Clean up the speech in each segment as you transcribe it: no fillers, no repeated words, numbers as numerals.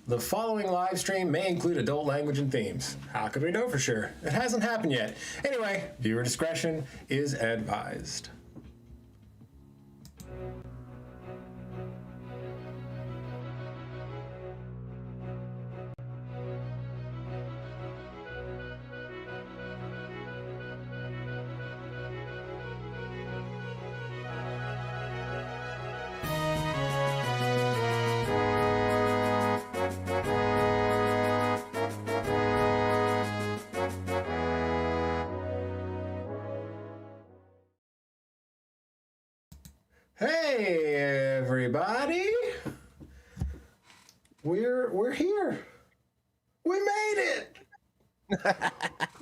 The following live stream may include adult language and themes. How could we know for sure? It hasn't happened yet. Anyway, viewer discretion is advised. Hey everybody! We're here. We made it!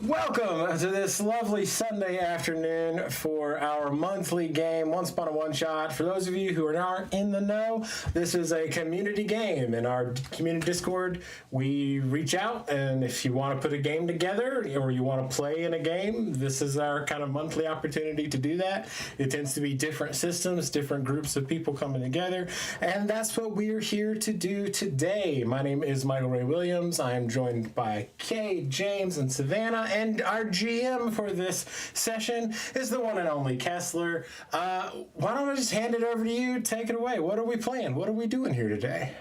Welcome to this lovely Sunday afternoon for our monthly game, Once Upon a One Shot. For those of you who aren't in the know, this is a community game. In our community Discord, we reach out, and if you want to put a game together or you want to play in a game, this is our kind of monthly opportunity to do that. It tends to be different systems, different groups of people coming together, and that's what we're here to do today. My name is Michael Ray Williams. I am joined by Kay, James, and Savanna, and our GM for this session is the one and only Kessler. Why don't I just hand it over to you? Take it away. What are we playing? What are we doing here today?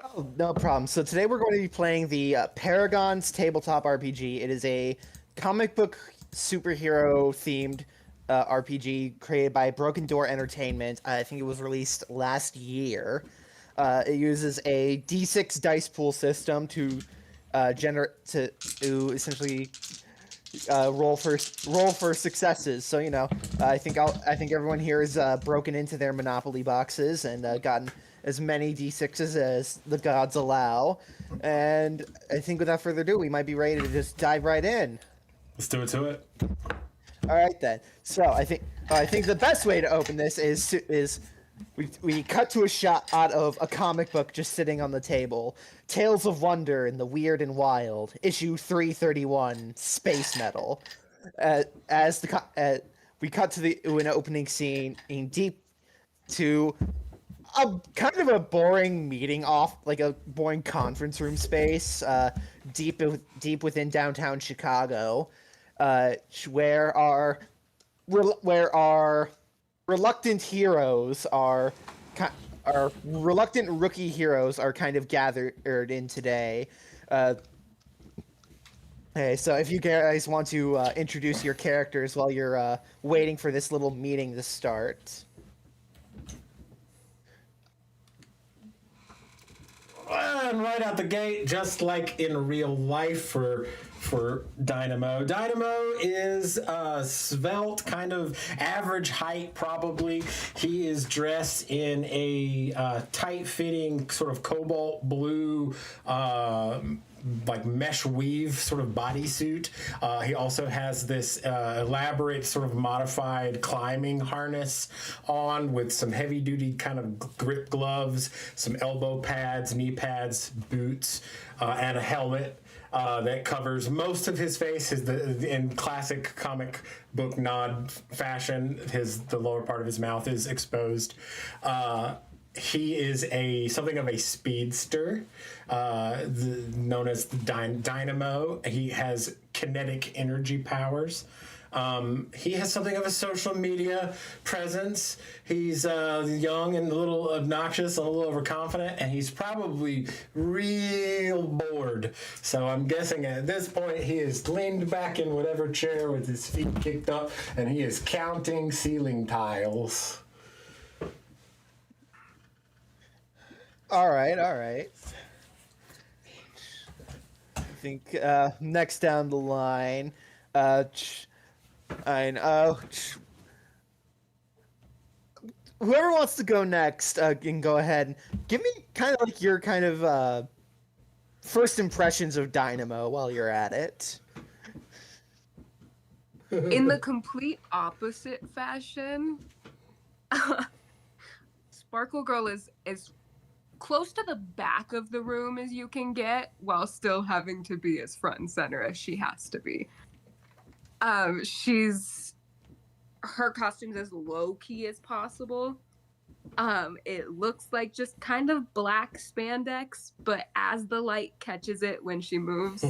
Oh, no problem. So today we're going to be playing the Paragons tabletop RPG. It is a comic book superhero themed RPG created by Broken Door Entertainment. I think it was released last year. It uses a D6 dice pool system to essentially roll for successes. So I think everyone here has broken into their Monopoly boxes and gotten as many D6s as the gods allow. And I think without further ado, we might be ready to just dive right in. Let's do it to it. All right then. So I think the best way to open this is. We cut to a shot out of a comic book just sitting on the table. Tales of Wonder in the Weird and Wild, issue 331, Space Metal. We cut to an opening scene in deep to a kind of a boring like a boring conference room space, deep within downtown Chicago, where our reluctant heroes our reluctant rookie heroes are kind of gathered in today. Okay, so if you guys want to introduce your characters while you're waiting for this little meeting to start. And right out the gate, just like in real life for Dynamo. Dynamo is svelte, kind of average height, probably. He is dressed in a tight-fitting sort of cobalt blue like mesh weave sort of bodysuit. He also has this elaborate sort of modified climbing harness on with some heavy duty kind of grip gloves, some elbow pads, knee pads, boots, and a helmet that covers most of his face. In classic comic book nod fashion, the lower part of his mouth is exposed. He is something of a speedster, known as the Dynamo. He has kinetic energy powers. He has something of a social media presence. He's young and a little obnoxious and a little overconfident, and he's probably real bored. So I'm guessing at this point he is leaned back in whatever chair with his feet kicked up, and he is counting ceiling tiles. All right. I think next down the line, whoever wants to go next can go ahead and give me kind of like your kind of first impressions of Dynamo while you're at it. In the complete opposite fashion, Sparkle Girl is close to the back of the room as you can get, while still having to be as front and center as she has to be. Her costume's as low-key as possible. It looks like just kind of black spandex, but as the light catches it when she moves,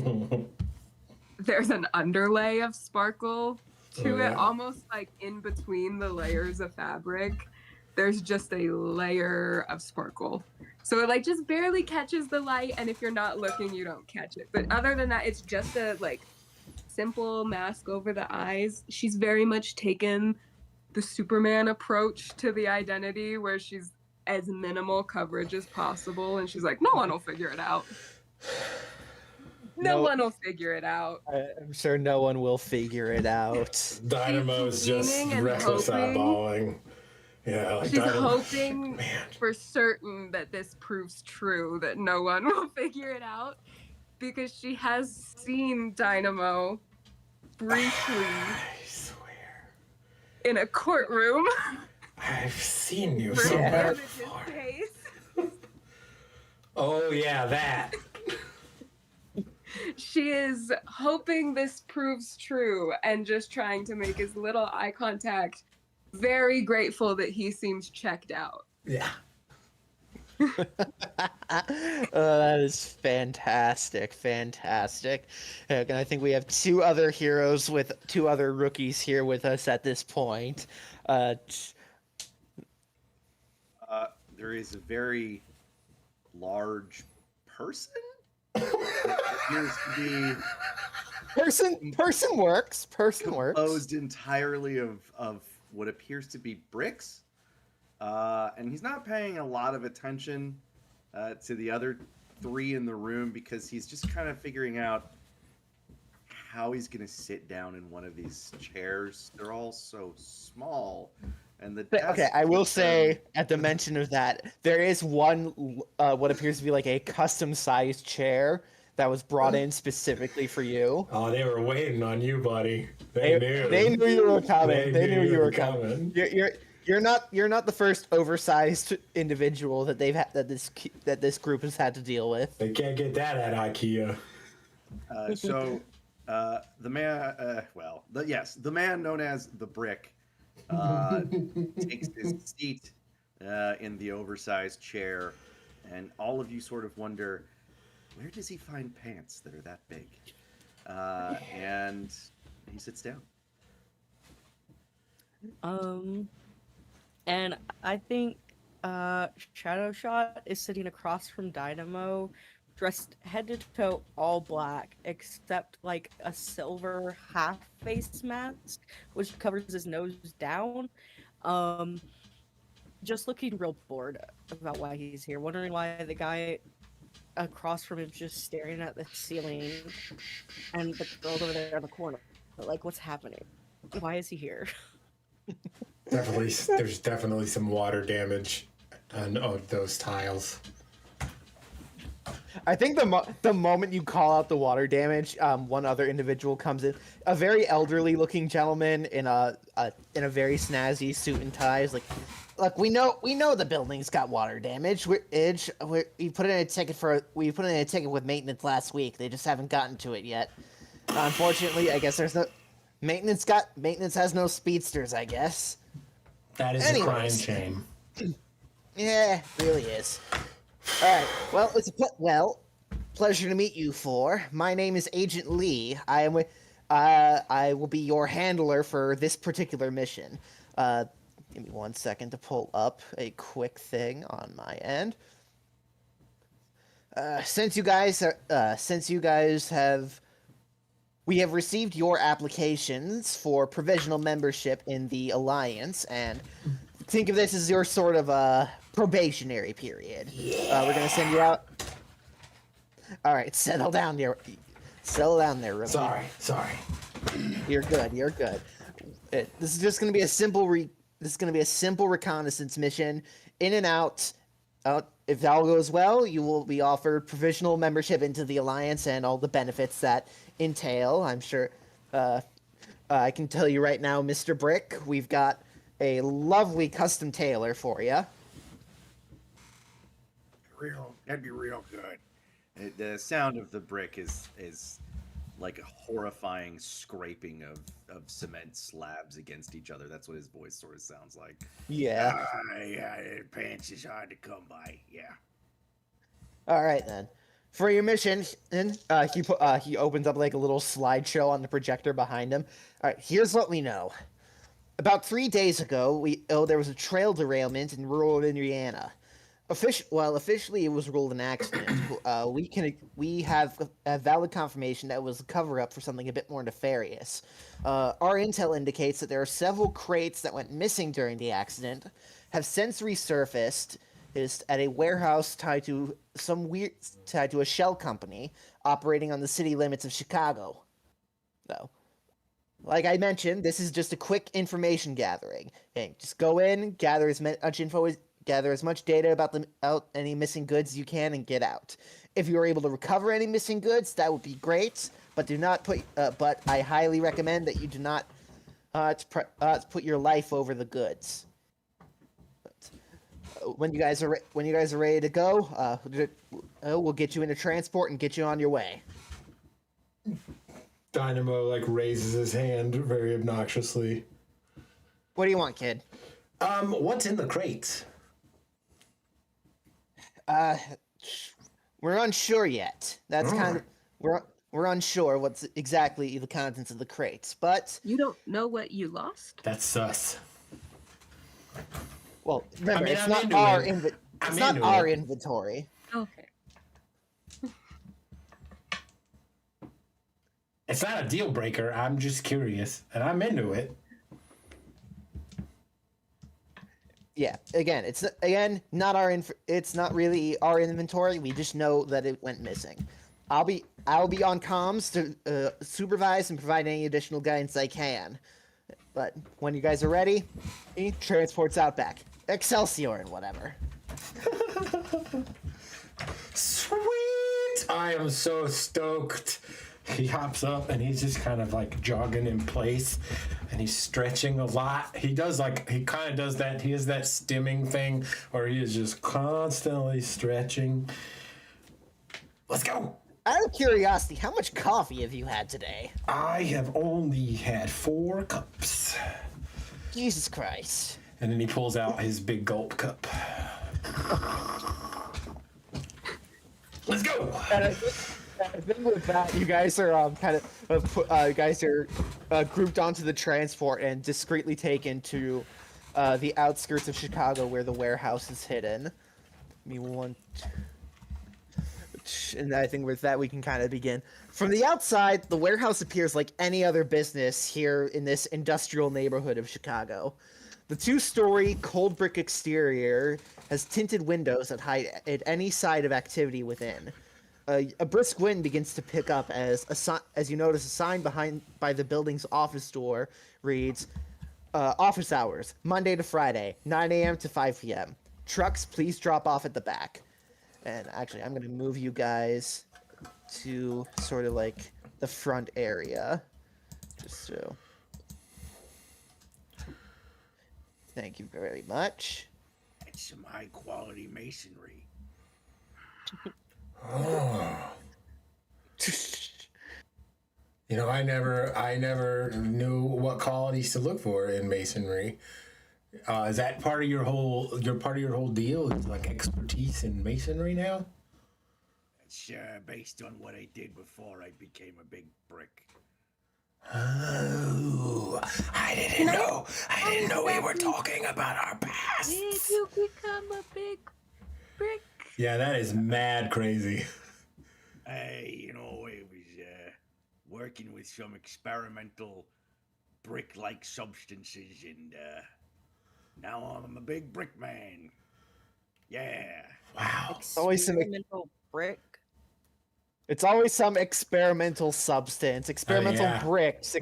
there's an underlay of sparkle to it, almost like in between the layers of fabric. There's just a layer of sparkle. So it like just barely catches the light, and if you're not looking, you don't catch it. But other than that, it's just a like simple mask over the eyes. She's very much taken the Superman approach to the identity, where she's as minimal coverage as possible, and she's like, no one will figure it out. No one will figure it out. I'm sure no one will figure it out. Dynamo's just reckless eyeballing. Yeah, like she's hoping for certain that this proves true, that no one will figure it out, because she has seen Dynamo briefly. I swear. In a courtroom. I've seen you somewhere before. Oh yeah, that. She is hoping this proves true and just trying to make as little eye contact. Very grateful that he seems checked out. Yeah. That is fantastic. And I think we have two other heroes with two other rookies here with us at this point. There is a very large person. That appears to be Person works. composed entirely of what appears to be bricks, and he's not paying a lot of attention to the other three in the room because he's just kind of figuring out how he's going to sit down in one of these chairs. They're all so small, and Okay, I will say at the mention of that, there is one what appears to be like a custom-sized chair that was brought in specifically for you. Oh, they were waiting on you, buddy. They knew. They knew you were coming. They knew you were coming. You're not the first oversized individual that they've had that this group has had to deal with. They can't get that at IKEA. The man, the man known as the Brick, takes his seat in the oversized chair, and all of you sort of wonder, where does he find pants that are that big? And he sits down. And I think Shadow Shot is sitting across from Dynamo, dressed head to toe all black, except like a silver half face mask, which covers his nose down. Just looking real bored about why he's here, wondering why the guy across from him just staring at the ceiling, and the girl over there in the corner. But like, what's happening? Why is he here? There's definitely some water damage on those tiles. I think the moment you call out the water damage, one other individual comes in, a very elderly looking gentleman in a very snazzy suit and tie. Is like, look, we know the building's got water damage. We put in a ticket with maintenance last week. They just haven't gotten to it yet. Unfortunately, I guess there's no maintenance. Maintenance has no speedsters, I guess. That is a crying shame. Yeah, it really is. All right. Well, it's a pleasure to meet you four. My name is Agent Lee. I will be your handler for this particular mission. Give me 1 second to pull up a quick thing on my end. We have received your applications for provisional membership in the Alliance, and think of this as your sort of probationary period. We're gonna send you out. All right, settle down there. Settle down there, rookie. Sorry. You're good. This is just gonna be a simple reconnaissance mission, in and out. If all goes well, you will be offered provisional membership into the Alliance and all the benefits that entail. I'm sure. I can tell you right now, Mr. Brick, we've got a lovely custom tailor for you. That'd be real good. The sound of the Brick is like a horrifying scraping of cement slabs against each other. That's what his voice sort of sounds like. Yeah. Yeah, pants is hard to come by. Yeah. All right then. For your mission, he opens up like a little slideshow on the projector behind him. All right, here's what we know. About 3 days ago, there was a trail derailment in rural Indiana. Officially, it was ruled an accident. We have a valid confirmation that it was a cover-up for something a bit more nefarious. Our intel indicates that there are several crates that went missing during the accident, have since resurfaced at a warehouse tied to a shell company operating on the city limits of Chicago. So, like I mentioned, this is just a quick information gathering. Okay, just go in, gather as much data about any missing goods as you can, and get out. If you are able to recover any missing goods, that would be great. But but I highly recommend that you do not put your life over the goods. When you guys are ready to go, we'll get you into transport and get you on your way. Dynamo like raises his hand very obnoxiously. What do you want, kid? What's in the crates? We're unsure yet. That's kind of we're unsure what's exactly the contents of the crates, but You don't know what you lost? That's sus. well, remember, mean, it's I'm not into our it. it's not into our it. inventory. Okay. It's not a deal breaker. I'm just curious, and I'm into it. Yeah, again, it's not it's not really our inventory. We just know that it went missing. I'll be on comms to supervise and provide any additional guidance I can. But when you guys are ready, transport's out back. Excelsior and whatever. Sweet! I am so stoked. He hops up and he's just kind of like jogging in place and he's stretching a lot. He kind of does that. He has that stimming thing where he is just constantly stretching. Let's go. Out of curiosity, how much coffee have you had today? I have only had 4 cups. Jesus Christ. And then he pulls out his big gulp cup. Let's go. I think with that, you guys are grouped onto the transport and discreetly taken to the outskirts of Chicago where the warehouse is hidden. Give me one. And I think with that we can kind of begin. From the outside, the warehouse appears like any other business here in this industrial neighborhood of Chicago. The 2-story cold brick exterior has tinted windows that hide any sign of activity within. A brisk wind begins to pick up as you notice a sign by the building's office door reads, office hours, Monday to Friday, 9 a.m. to 5 p.m. Trucks, please drop off at the back. And actually, I'm going to move you guys to sort of like the front area. Just so. Thank you very much. It's some high quality masonry. Oh. You know, I never knew what qualities to look for in masonry. Is that part of your whole deal? Is like expertise in masonry now? It's based on what I did before I became a big brick. Oh, I didn't know we were talking about our past. Did you become a big brick? Yeah, that is mad crazy. Hey, I was working with some experimental brick-like substances, and now I'm a big brick man. Yeah. Wow. Always some Experimental brick. It's always some experimental substance, experimental yeah. bricks,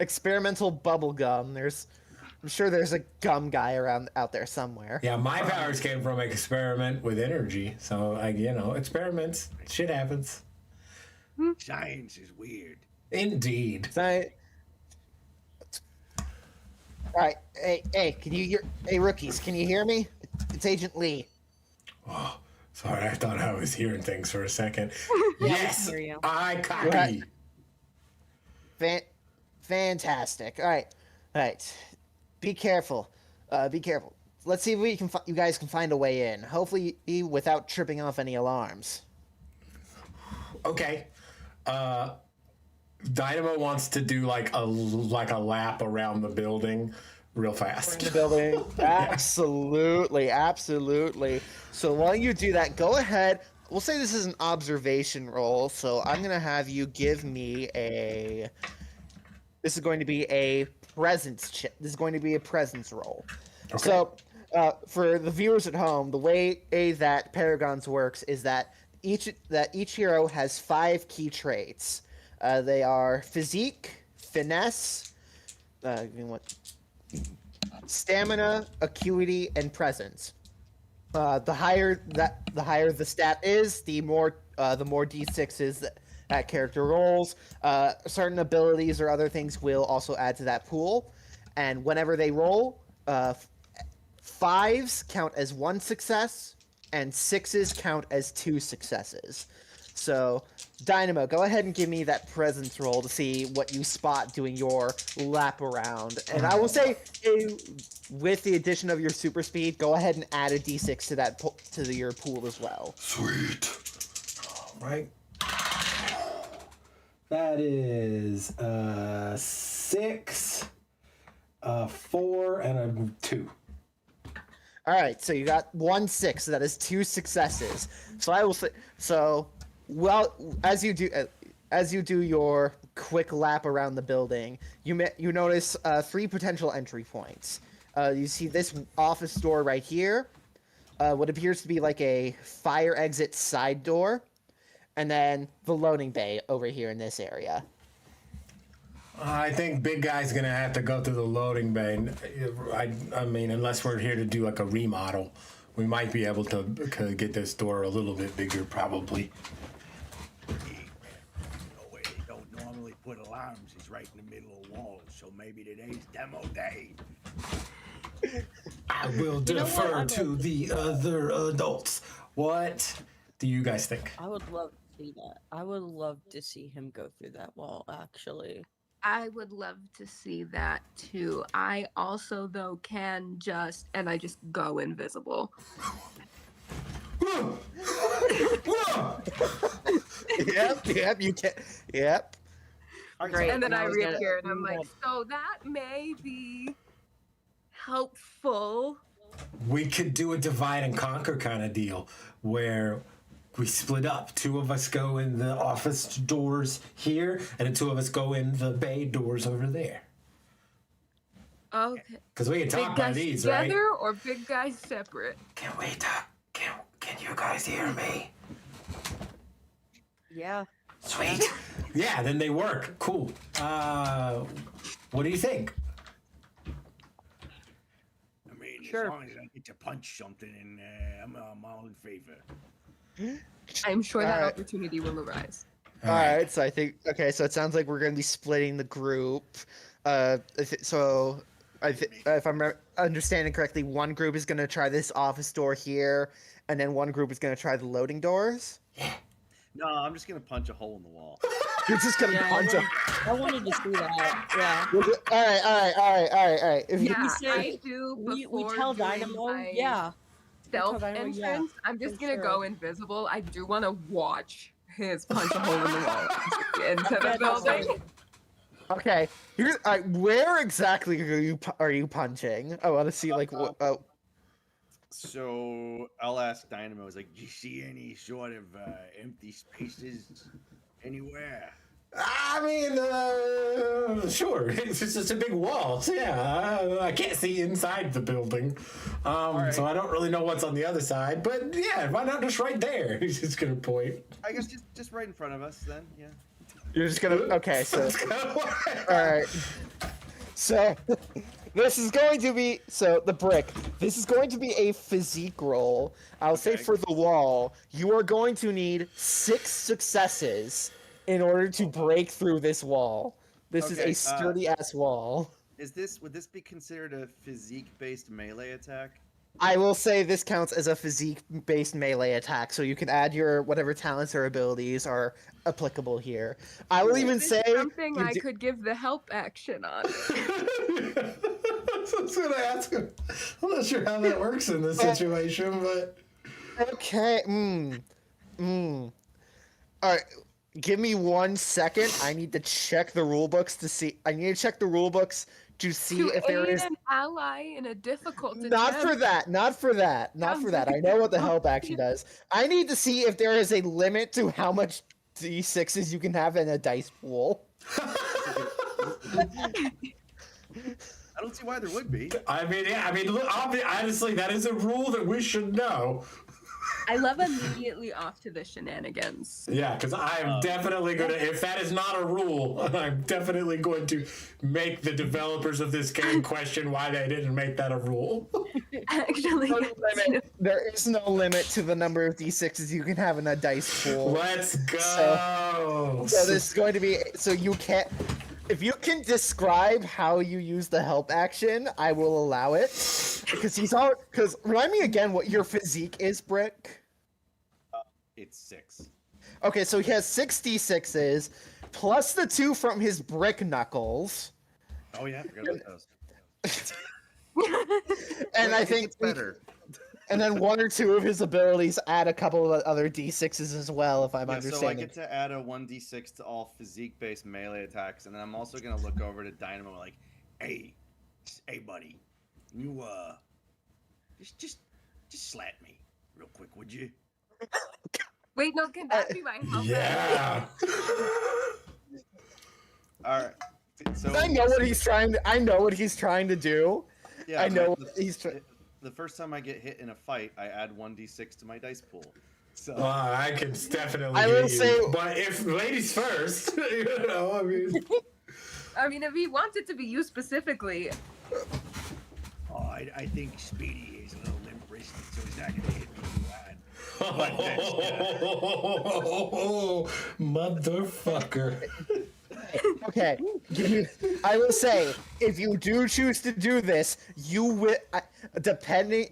experimental bubble gum. I'm sure there's a gum guy out there somewhere. Yeah, my powers came from experiment with energy. So, experiments, shit happens. Science is weird. Indeed. All right, hey, can you hear? Hey, rookies, can you hear me? It's Agent Lee. Oh, sorry, I thought I was hearing things for a second. Yeah, Yes, we can hear you. I copy. Fantastic. All right. All right. Be careful. Be careful. Let's see if we can. You guys can find a way in. Hopefully, without tripping off any alarms. Okay. Dynamo wants to do like a lap around the building real fast. The building. Absolutely. Absolutely. So while you do that, go ahead. We'll say this is an observation roll. So I'm gonna have you give me a. This is going to be a presence check. This is going to be a presence roll. Okay. So, for the viewers at home, the way that Paragons works is that each hero has 5 key traits. They are physique, finesse, stamina, acuity, and presence. The higher the stat is, the more d6s that character rolls. Certain abilities or other things will also add to that pool, and whenever they roll, 5s count as 1 success, and 6s count as 2 successes. So, Dynamo, go ahead and give me that presence roll to see what you spot doing your lap around. And I will say, with the addition of your super speed, go ahead and add a d6 to that to your pool as well. Sweet. All right. That is 6, 4, and a 2. All right, so you got 1 6. So that is 2 successes. So I will say well, as you do your quick lap around the building, you notice 3 potential entry points. You see this office door right here, what appears to be like a fire exit side door, and then the loading bay over here in this area. I think Big Guy's gonna have to go through the loading bay. I mean, unless we're here to do like a remodel, we might be able to get this door a little bit bigger, probably. No way, they don't normally put alarms. He's right in the middle of walls, so maybe today's demo day. I will defer to the other adults. What do you guys think? I would love to see that. I would love to see him go through that wall, actually. I would love to see that too. I also, though, can just go invisible. Yep, you can. Yep. Great. And then I was gonna- reappear and I'm like, so that may be helpful. We could do a divide and conquer kind of deal where we split up. 2 of us go in the office doors here, and the 2 of us go in the bay doors over there. Okay. Because we can Big talk by guys these, together right? or big guys separate? Can we talk? Can you guys hear me? Yeah. Sweet. Yeah, then they work. Cool. What do you think? I mean, Sure. as long as I get to punch something, and I'm all in favor. I'm sure that Alright. opportunity will arise. All right, so I think so it sounds like we're going to be splitting the group. If I'm understanding correctly, one group is going to try this office door here, and then one group is going to try the loading doors. No, I'm just gonna punch a hole in the wall. You're just going to Yeah, punch them. I wanted to see that. Yeah. All right. If you Yeah, say- I do. We before tell doing Dynamo, my yeah. Stealth Tell Dynamo, entrance. yeah, I'm just for gonna sure. go invisible. I do want to watch his punch a hole in the wall into the Yeah, that's building. Okay, where exactly are you punching? I want to see like what. Oh, So I'll ask Dynamo, is like, Do you see any sort of empty spaces anywhere? I mean, sure. It's just a big wall. So yeah, I can't see inside the building. So I don't really know what's on the other side. But yeah, why not just right there? He's just going to point. I guess just right in front of us then. Yeah. you're just gonna. Okay, so That's kind of what all right. So this is going to be the brick. This is going to be a physique roll. I'll say Okay. for the wall, you are going to need 6 successes in order to break through this wall. This is Okay, a sturdy ass wall. Would this be considered a physique-based melee attack? I will say this counts as a physique-based melee attack, so you can add your whatever talents or abilities are applicable here. I will even This say is something you I do- could give the help action on. I was gonna ask him. I'm not sure how that works in this situation, but Okay. All right. Give me 1 second. I need to check the rule books to see. I need to check the rule books to see To if there aid is. an ally in a difficult Not for attempt. that. Not for that. Not Sounds for that. like I know what the a- help action does. I need to see if there is a limit to how much d6s you can have in a dice pool. I don't see why there would be. I mean, look, honestly, that is a rule that we should know. I love immediately off to the shenanigans. Yeah, because I'm definitely going to, if that is not a rule, I'm definitely going to make the developers of this game question why they didn't make that a rule. Actually, There is no limit to the number of d6s you can have in a dice pool. Let's go. So this is going to be. So you can't. If you can describe how you use the help action, I will allow it. Because he's all. Because remind me again what your physique is, Brick. It's 6. Okay, so he has 6d6s, plus the 2 from his brick knuckles. Oh yeah, I forgot about those. And I It think gets better. And then 1 or 2 of his abilities add a couple of other d6s as well, if I'm Yeah, so I understanding. get to add a 1d6 to all physique-based melee attacks, and then I'm also gonna look over to Dynamo like, Hey, buddy, you just slap me real quick, would you? wait, no, can that be my help? Yeah. all right. So I know what he's trying to. I know what he's trying to do. yeah, I know but what he's trying. the first time I get hit in a fight, I add 1d6 to my dice pool. So I can definitely I hear will you. say- But if ladies first, you know, I mean. I mean, if he wants it to be you specifically, Oh, I think Speedy is a little limp wristed, so he's not gonna hit me too hard. Oh, motherfucker. Okay, I will say, if you do choose to do this, you will, depending,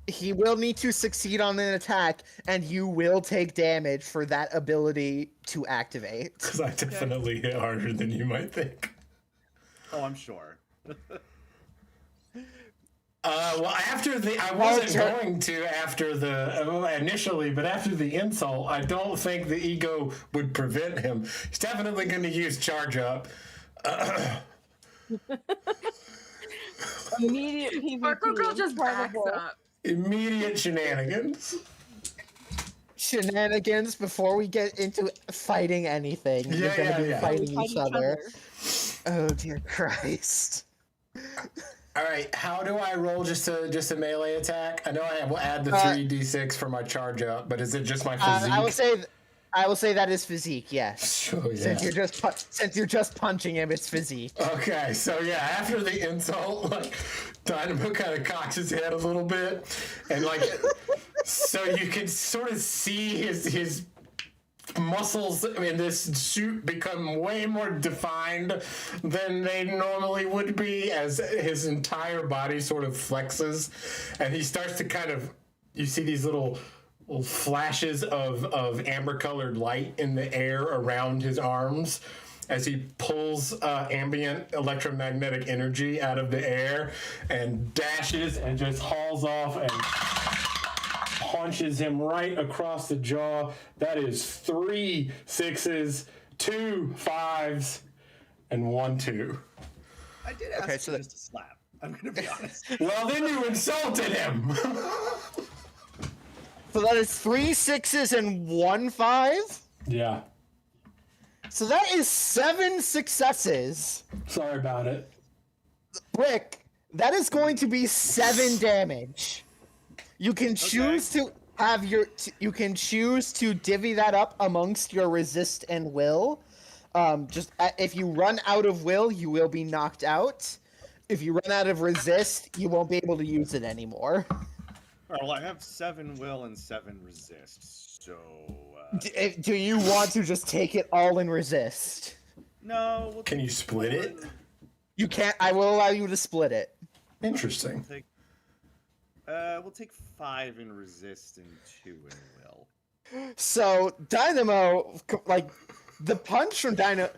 he will need to succeed on an attack, and you will take damage for that ability to activate. Because I definitely hit harder than you might think. oh, I'm sure. Well, after the, I wasn't Well, going to after the, initially, but after the insult, I don't think the ego would prevent him. He's definitely going to use charge up. Immediate PvP. Sparkle Girl just backs probable. up. Immediate shenanigans. Shenanigans before we get into fighting anything. You're Yeah, gonna yeah, be yeah. fighting Fight each other. Oh dear Christ. All right, how do I roll just a melee attack? I know I will add the 3d6 for my charge up, but is it just my physique? I will say that is physique. Yes. Oh, yeah. Since you're just punching him, it's physique. Okay, so yeah, after the insult, like Dynamo kind of cocks his head a little bit, and like, so you can sort of see his muscles in this suit become way more defined than they normally would be, as his entire body sort of flexes, and he starts to kind of, you see these little flashes of amber-colored light in the air around his arms as he pulls ambient electromagnetic energy out of the air and dashes and just hauls off and punches him right across the jaw. That is 3 6s, 2 5s, and 1 2. I did ask Okay, for so just a slap. I'm gonna be honest. Well, then you insulted him. So that is 3 6s and 1 5. Yeah. So that is 7 successes. Sorry about it. Brick, that is going to be 7 damage. You can choose to have you can choose to divvy that up amongst your resist and will. If you run out of will, you will be knocked out. If you run out of resist, you won't be able to use it anymore. Well, I have 7 will and 7 resist, so Do you want to just take it all in resist? no. We'll Can you split it? You can't. I will allow you to split it. Interesting. We'll take 5 in resist and 2 in will. So Dynamo, like the punch from Dynamo.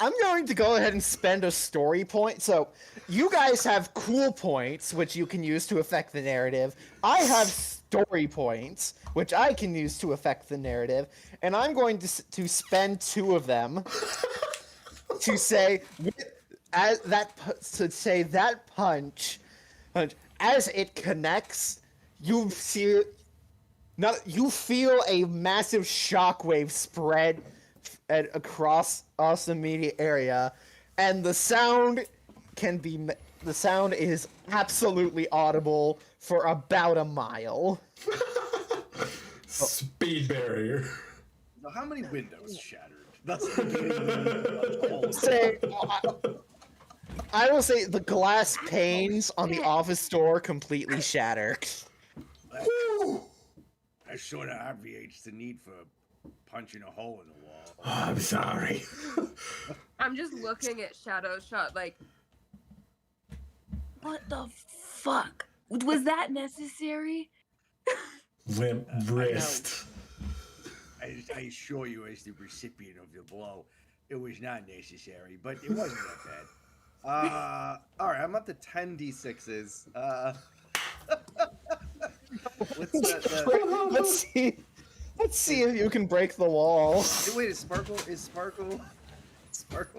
I'm going to go ahead and spend a story point. So you guys have cool points, which you can use to affect the narrative. I have story points, which I can use to affect the narrative, and I'm going to spend 2 of them to say that punch as it connects, you feel a massive shockwave spread across the media area, and the sound is absolutely audible for about a mile. Speed barrier. Now, how many windows shattered? That's the I will say the glass panes on the office door completely shattered. That sort of obviates the need for punching a hole in the wall. Oh, I'm sorry. I'm just looking at Shadow Shot like, what the fuck? Was that necessary? Limp wrist. I assure you, as the recipient of the blow, it was not necessary, but it wasn't that bad. all right, I'm up to 10 d6s. Let's see if you can break the wall. Wait, is Sparkle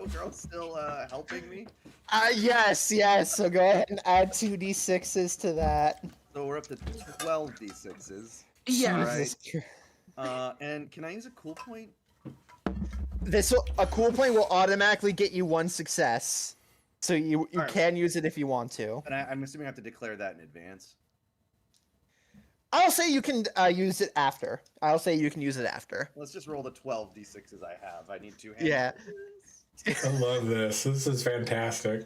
Girl still helping me? Yes. So go ahead and add 2 d6s to that. So we're up to 12 d6s. Yeah. Jesus Right. And can I use a cool point? A cool point will automatically get you 1 success, so you Alright. can use it if you want to. And I'm assuming I have to declare that in advance. I'll say you can use it after. Let's just roll the 12 d6s I have. I need 2 hands. Yeah. I love this. This is fantastic.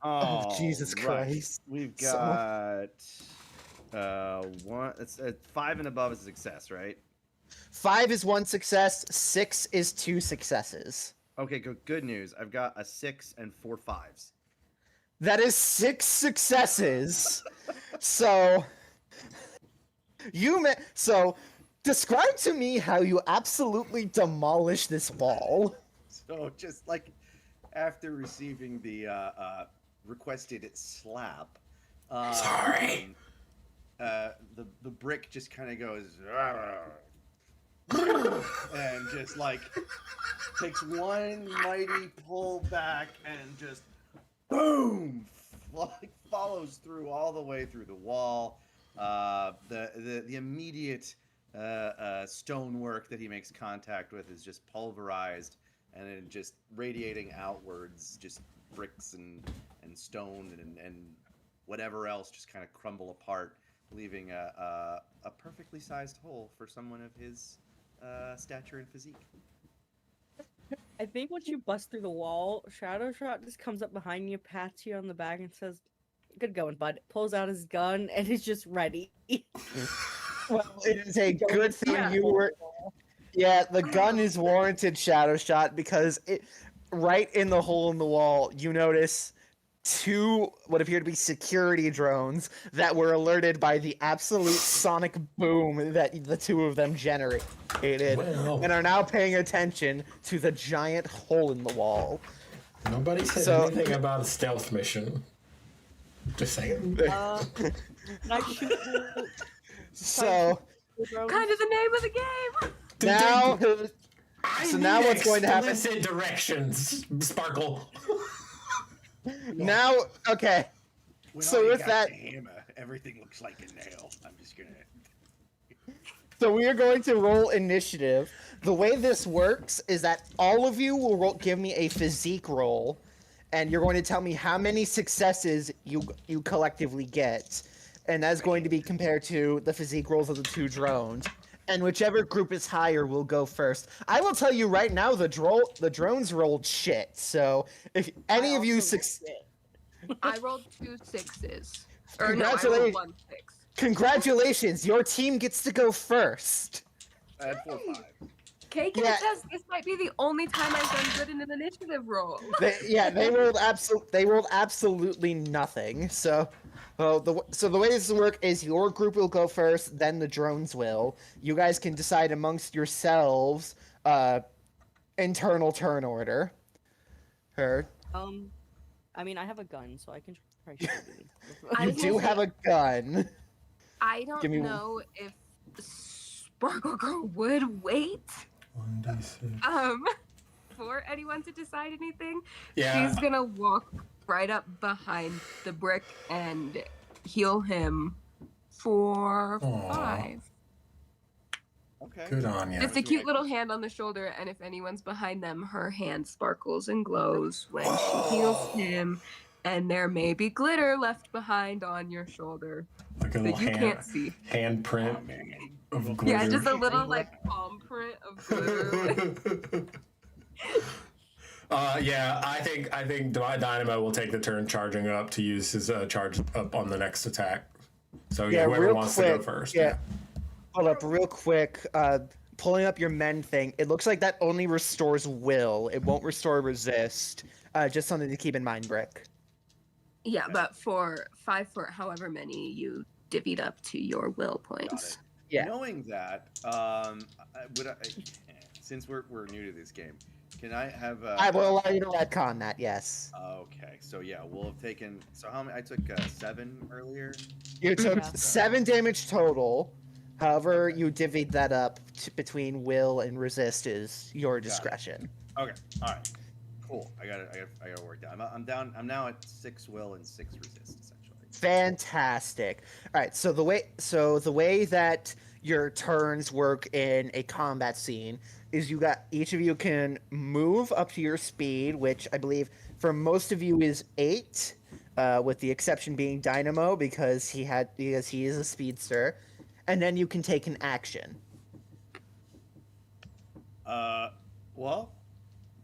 Oh, Jesus right. Christ. We've got 1. It's 5 and above is a success, right? 5 is 1 success. 6 is 2 successes. Okay, good news. I've got a 6 and 4 5s. That is 6 successes. So describe to me how you absolutely demolish this wall. So just like after receiving the requested slap, Sorry. The brick just kind of goes and just like takes one mighty pull back and just boom, like follows through all the way through the wall. The immediate stonework that he makes contact with is just pulverized and then just radiating outwards, just bricks and stone and whatever else just kind of crumble apart, leaving a perfectly sized hole for someone of his stature and physique. I think once you bust through the wall, Shadow Shot just comes up behind you, pats you on the back, and says, "Good going, bud." Pulls out his gun and is just ready. Well, it is a good thing you were. Yeah, the gun is warranted, Shadow Shot, because right in the hole in the wall, you notice 2 what appear to be security drones that were alerted by the absolute sonic boom that the 2 of them generated, and are now paying attention to the giant hole in the wall. Nobody said anything about a stealth mission. Just saying. Can I shoot the- So Kind of the name of the game. now, now what's going to happen? Explicit directions, Sparkle. Now, okay. When So all you with got that- the hammer, everything looks like a nail. I'm just gonna. So we are going to roll initiative. The way this works is that all of you will give me a physique roll, and you're going to tell me how many successes you collectively get, and that's going to be compared to the physique rolls of the 2 drones. And whichever group is higher will go first. I will tell you right now, the drones rolled shit. So if any of you I rolled 2 6s. Or no, I Congratulations. rolled 1 6. congratulations, your team gets to go first. I had 4 5. Kay can attest, this might be the only time I've done good in an initiative roll. They rolled absolutely nothing. So, the way this will work is your group will go first, then the drones will. You guys can decide amongst yourselves, internal turn order. Heard. I mean, I have a gun, so I can try shooting. You do have a gun. I don't know if Sparkle Girl would wait 1d6. for anyone to decide anything. Yeah. She's gonna walk right up behind the brick and heal him for Aw. 5. Okay. Good on you. Just a cute little hand on the shoulder, and if anyone's behind them, her hand sparkles and glows when she heals him, and there may be glitter left behind on your shoulder Like a that little you can't see. handprint of glitter. Yeah, just a little like palm print of glitter. Yeah, I think Dynamo will take the turn charging up to use his charge up on the next attack. So yeah, whoever real wants quick, to go first. Yeah. Hold up, real quick. Pulling up your men thing. It looks like that only restores will. It won't restore resist. Just something to keep in mind, Brick. Yeah, but for 5 foot, however many you divvied up to your will points. Yeah. Knowing that, since we're new to this game, can I have? I will allow you to retcon that. Yes. Okay, so yeah, we'll have taken. So how many? I took 7 earlier. You took Yeah. 7 damage total. However, you divvied that up between will and resist is your discretion. Okay, all right, cool. I got to work down. I'm down. I'm now at 6 will and 6 resist essentially. Fantastic. All right. So the way that your turns work in a combat scene is each of you can move up to your speed, which I believe for most of you is 8, with the exception being Dynamo because he is a speedster, and then you can take an action. Well,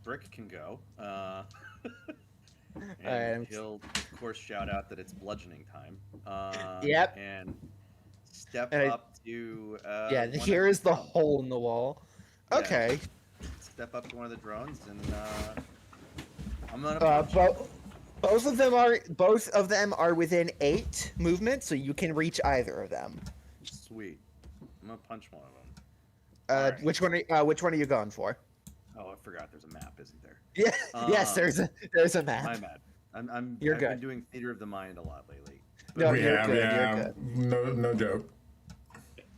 Brick can go. And Alright. he'll of course shout out that it's bludgeoning time. Yep. And step And up to. Yeah. one Here of is the drones. hole in the wall. Yeah. Okay. Step up to one of the drones and I'm gonna. Both of them are within 8 movement, so you can reach either of them. Sweet. I'm gonna punch one of them. Alright. Which one are you going for? Oh, I forgot. There's a map, isn't there? Yeah. Yes, there's a My map. bad. I've You're been good. doing theater of the mind a lot lately. No, yeah, you're good. yeah. You're good. No joke.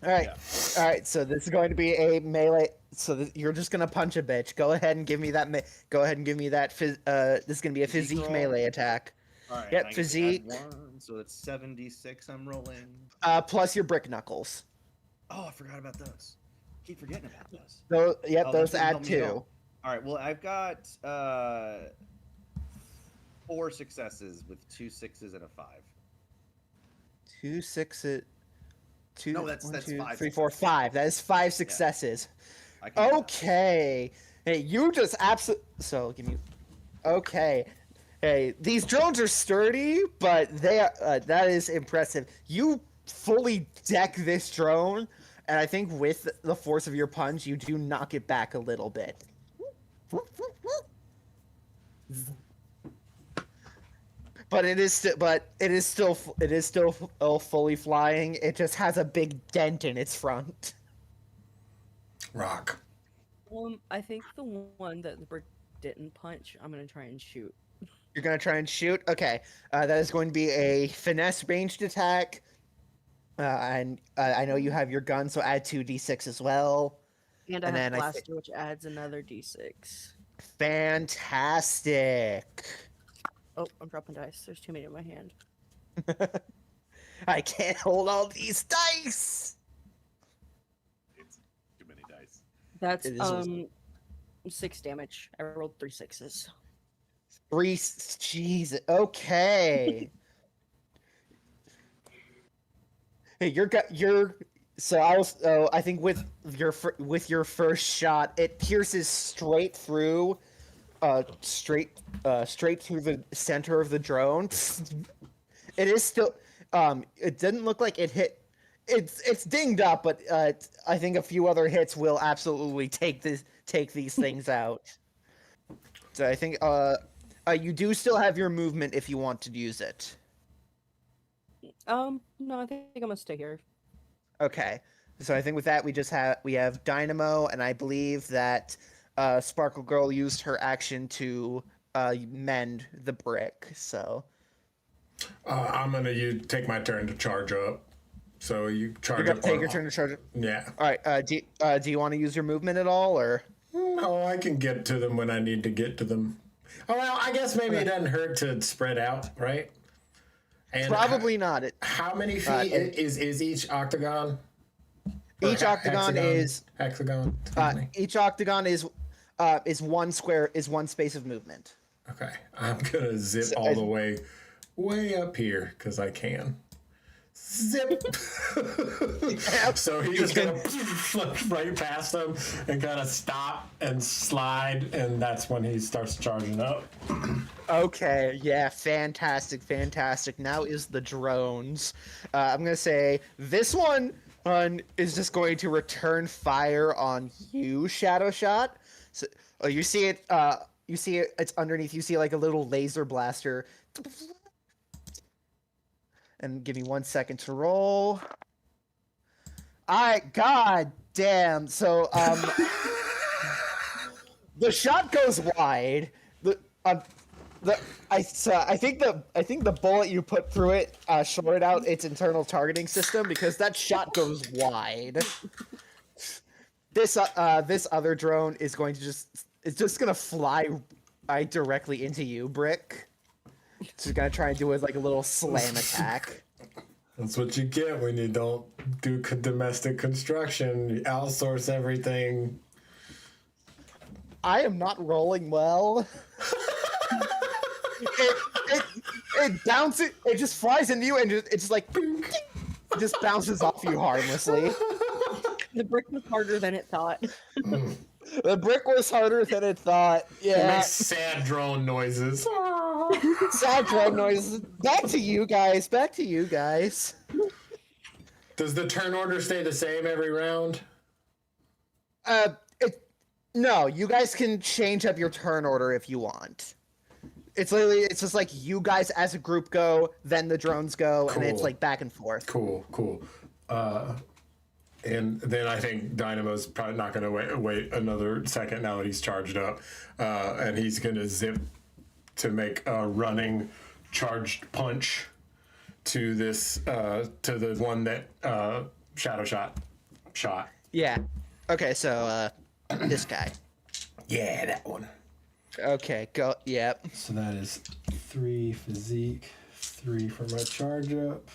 All right. Yeah. All right. So this is going to be a melee. So you're just gonna punch a bitch. Go ahead and give me that. Go ahead and give me that. This is gonna be a Physique physique roll? melee attack. All right. Yep, I get to add physique. 1, so it's 76. I'm rolling. Plus your brick knuckles. Oh, I forgot about those. Keep forgetting about those. Yep, Oh, those that's gonna add help me 2. go. All right. Well, I've got 4 successes with 2 6s and a 5. 2 6s. 2. No, that's 5 3, 4, 5. That is 5 successes. I can do that. Okay. Hey, you just absolutely. So give me. Okay. Hey, these drones are sturdy, but they are. That is impressive. You fully deck this drone, and I think with the force of your punch, you do knock it back a little bit. But it is still fully flying. It just has a big dent in its front. Rock. I think the one that the brick didn't punch, I'm gonna try and shoot. You're gonna try and shoot. Okay, that is going to be a finesse ranged attack. And I know you have your gun, so add 2d6 as well. And I have blaster, which adds another d6. Fantastic. Oh, I'm dropping dice. There's too many in my hand. I can't hold all these dice. It's too many dice. That's It is 6 damage. I rolled 3 6s. 3. Jeez. Okay. Hey, I think with your first shot, it pierces straight through, straight through the center of the drone. It is still, it didn't look like it hit it's dinged up, but I think a few other hits will absolutely take these things out. So I think you do still have your movement if you want to use it. No, I think I'm gonna stay here. Okay. So I think with that we have Dynamo, and I believe that Sparkle Girl used her action to mend the brick. So I'm gonna take my turn to charge up. So you charge you're up. gonna take your turn to charge up. Yeah. All right. Do you want to use your movement at all, or? No, I can get to them when I need to get to them. Oh well, I guess maybe it doesn't hurt to spread out, right? And Probably not. How many feet is each octagon? Each octagon is hexagon. each octagon is one square is one space of movement. Okay, I'm gonna zip all the way up here because I can. Zip. So he's just gonna right past them and kind of stop and slide, and that's when he starts charging up. Okay, yeah, fantastic. Now is the drones. I'm gonna say this one is just going to return fire on you, Shadow Shot. So you see it. It's underneath. You see like a little laser blaster. And give me 1 second to roll. God damn. So the shot goes wide. I think the bullet you put through it shorted out its internal targeting system because that shot goes wide. This other drone is going to just gonna fly right directly into you, Brick. She's gonna try and do it like a little slam attack. That's what you get when you don't do domestic construction. You outsource everything. I am not rolling well. It bounces. It just flies into you, and it's just like it just bounces off you harmlessly. The brick was harder than it thought. The brick was harder than it thought. It Yeah. makes sad drone noises. Sad drone noises. Back to you guys. Does the turn order stay the same every round? No, you guys can change up your turn order if you want. It's just like you guys as a group go, then the drones go, and it's Cool. like back and forth. Cool. And then I think Dynamo's probably not going to wait another second now that he's charged up. And he's going to zip to make a running charged punch to this, to the one that Shadow shot. Yeah. Okay, so this guy. Yeah, that one. Okay, go. Yep. So that is 3 physique, 3 for my charge up,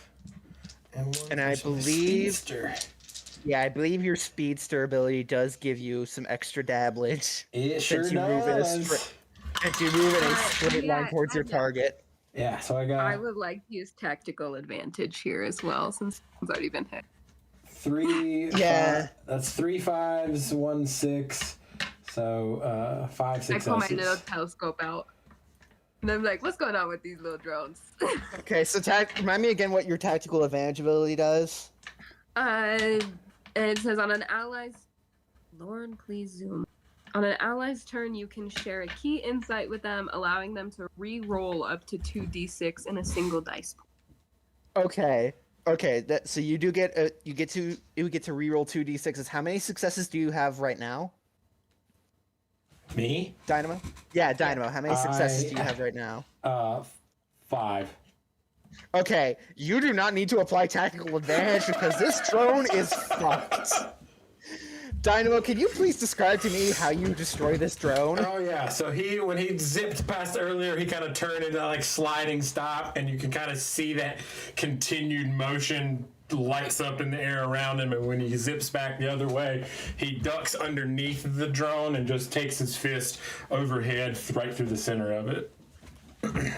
and 1 And I for my believe- speedster. Yeah, I believe your speedster ability does give you some extra dablage. It sure Since you move in a does. Since you move in a straight Yeah, line towards your kinda. target. Yeah, so I I got would like to use tactical advantage here as well, since it's already been hit. 3. Yeah. That's 3 5s, 1 6. So 5 I successes. pull my little telescope out. And I'm like, what's going on with these little drones? Okay, so remind me again what your tactical advantage ability does. And it says on an ally's... Lauren, please zoom. On an ally's turn, you can share a key insight with them, allowing them to re-roll up to 2d6 in a single dice pool. Okay. So you do get you get to reroll 2d6s. How many successes do you have right now, Me? Dynamo? Yeah, Dynamo. How many successes do you have right now? 5. Okay, you do not need to apply tactical advantage because this drone is fucked. Dynamo, can you please describe to me how you destroy this drone? Oh yeah, so when he zipped past earlier, he kind of turned into like sliding stop, and you can kind of see that continued motion lights up in the air around him, and when he zips back the other way, he ducks underneath the drone and just takes his fist overhead right through the center of it.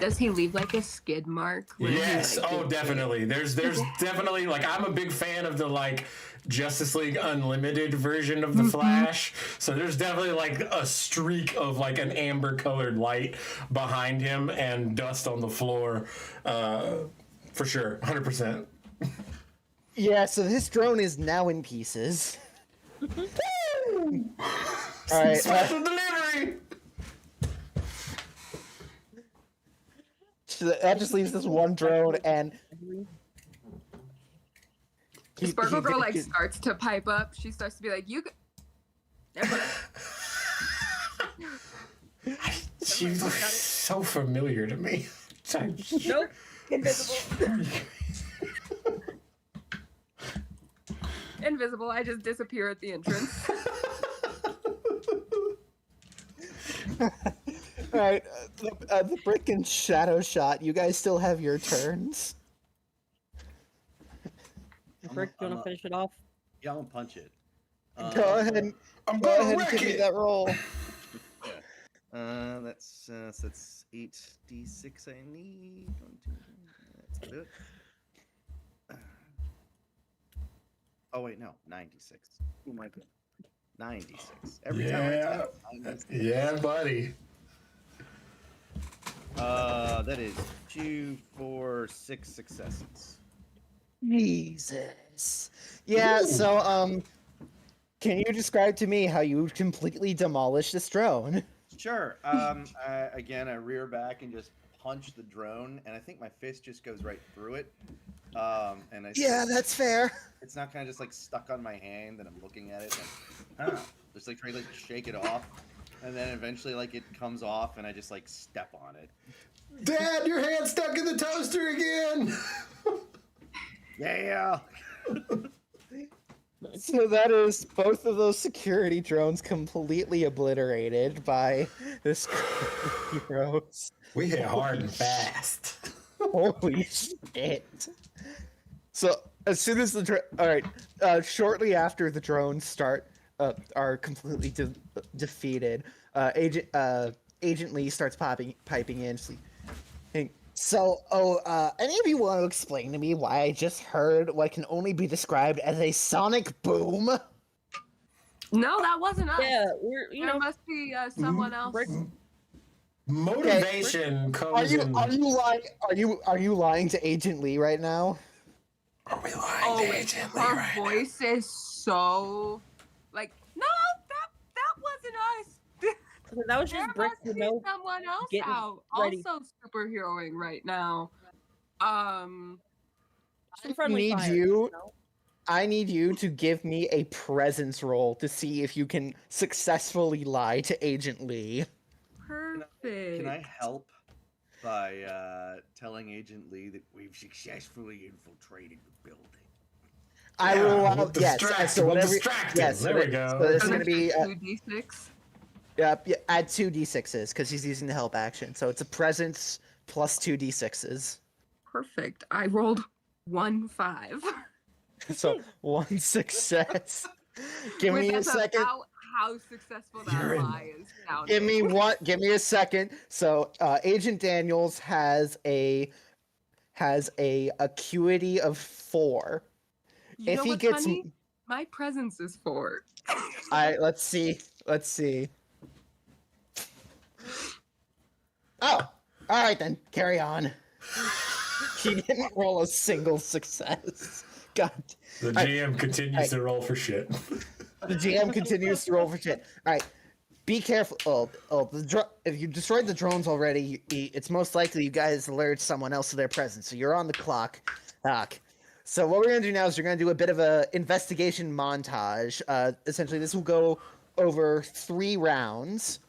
Does he leave like a skid mark? where he, Yes, like, oh gets definitely. There's definitely, like, I'm a big fan of the like Justice League Unlimited version of the Flash. So there's definitely like a streak of like an amber colored light behind him and dust on the floor. For sure, 100%. Yeah, so this drone is now in pieces. All right. Special delivery. So that just leaves this one drone, and Sparkle Girl like starts to pipe up. She starts to be like, "You." Never. She looks so familiar to me. Nope. Invisible. Invisible. I just disappear at the entrance. All right, the brick and shadow shot. You guys still have your turns. Brick, do you want to finish it off? Yeah, I'm gonna punch it. Go ahead and I'm go gonna ahead and wreck give me it. that roll. That's 8d6 I need. 1, 2, let's do it. Oh wait, no, 96. Oh my god, 96. Every time I Yeah. tap, 96. Yeah, buddy. That is 2, 4, 6 successes. Jesus. Yeah. Ooh. So can you describe to me how you completely demolished this drone? Sure. Again, I rear back and just punch the drone, and I think my fist just goes right through it. And I Yeah, that's fair. it's not kind of just like stuck on my hand, and I'm looking at it, and just like trying to like shake it off, and then eventually like it comes off, and I just like step on it. Dad, your hand's stuck in the toaster again. Yeah. So that is both of those security drones completely obliterated by this heroes. We hit hard and fast. Holy shit! So as soon as the all right, shortly after the drones are completely defeated, Agent Lee starts piping in. So, any of you want to explain to me why I just heard what can only be described as a sonic boom? No, that wasn't us. Yeah, we're There must be someone else. Brick, Motivation comes in. Are you lying to Agent Lee right now? Are we lying Oh, to wait, Agent Lee her right now? voice is so like, no, that wasn't us. that was There just Brick, must be someone else getting out, ready. also superheroing right now. Some friendly need fire, you- know? I need you to give me a presence roll to see if you can successfully lie to Agent Lee. Perfect. Can I help by telling Agent Lee that we've successfully infiltrated the building? I Yeah, will allow. we'll Yes. distract- So we'll whatever. distract him. Yes. There we go. So this is An gonna be. extra 2d6. Yeah, add 2d6s because he's using the help action. So it's a presence plus 2d6s. Perfect. I rolled 1 5. So one success. Give me a That's second. about how successful that You're in- lie is sounding. Give me one. Give me a second. So Agent Daniels has a acuity of 4. You if know he what's gets, funny? My presence is 4. let's see. Oh, all right then. Carry on. He didn't roll a single success. God. The GM continues to roll for shit. The GM continues to roll for shit. All right. Be careful. If you destroyed the drones already, it's most likely you guys alerted someone else to their presence. So you're on the clock. So what we're going to do now is we're going to do a bit of a investigation montage. Essentially, this will go over 3 rounds.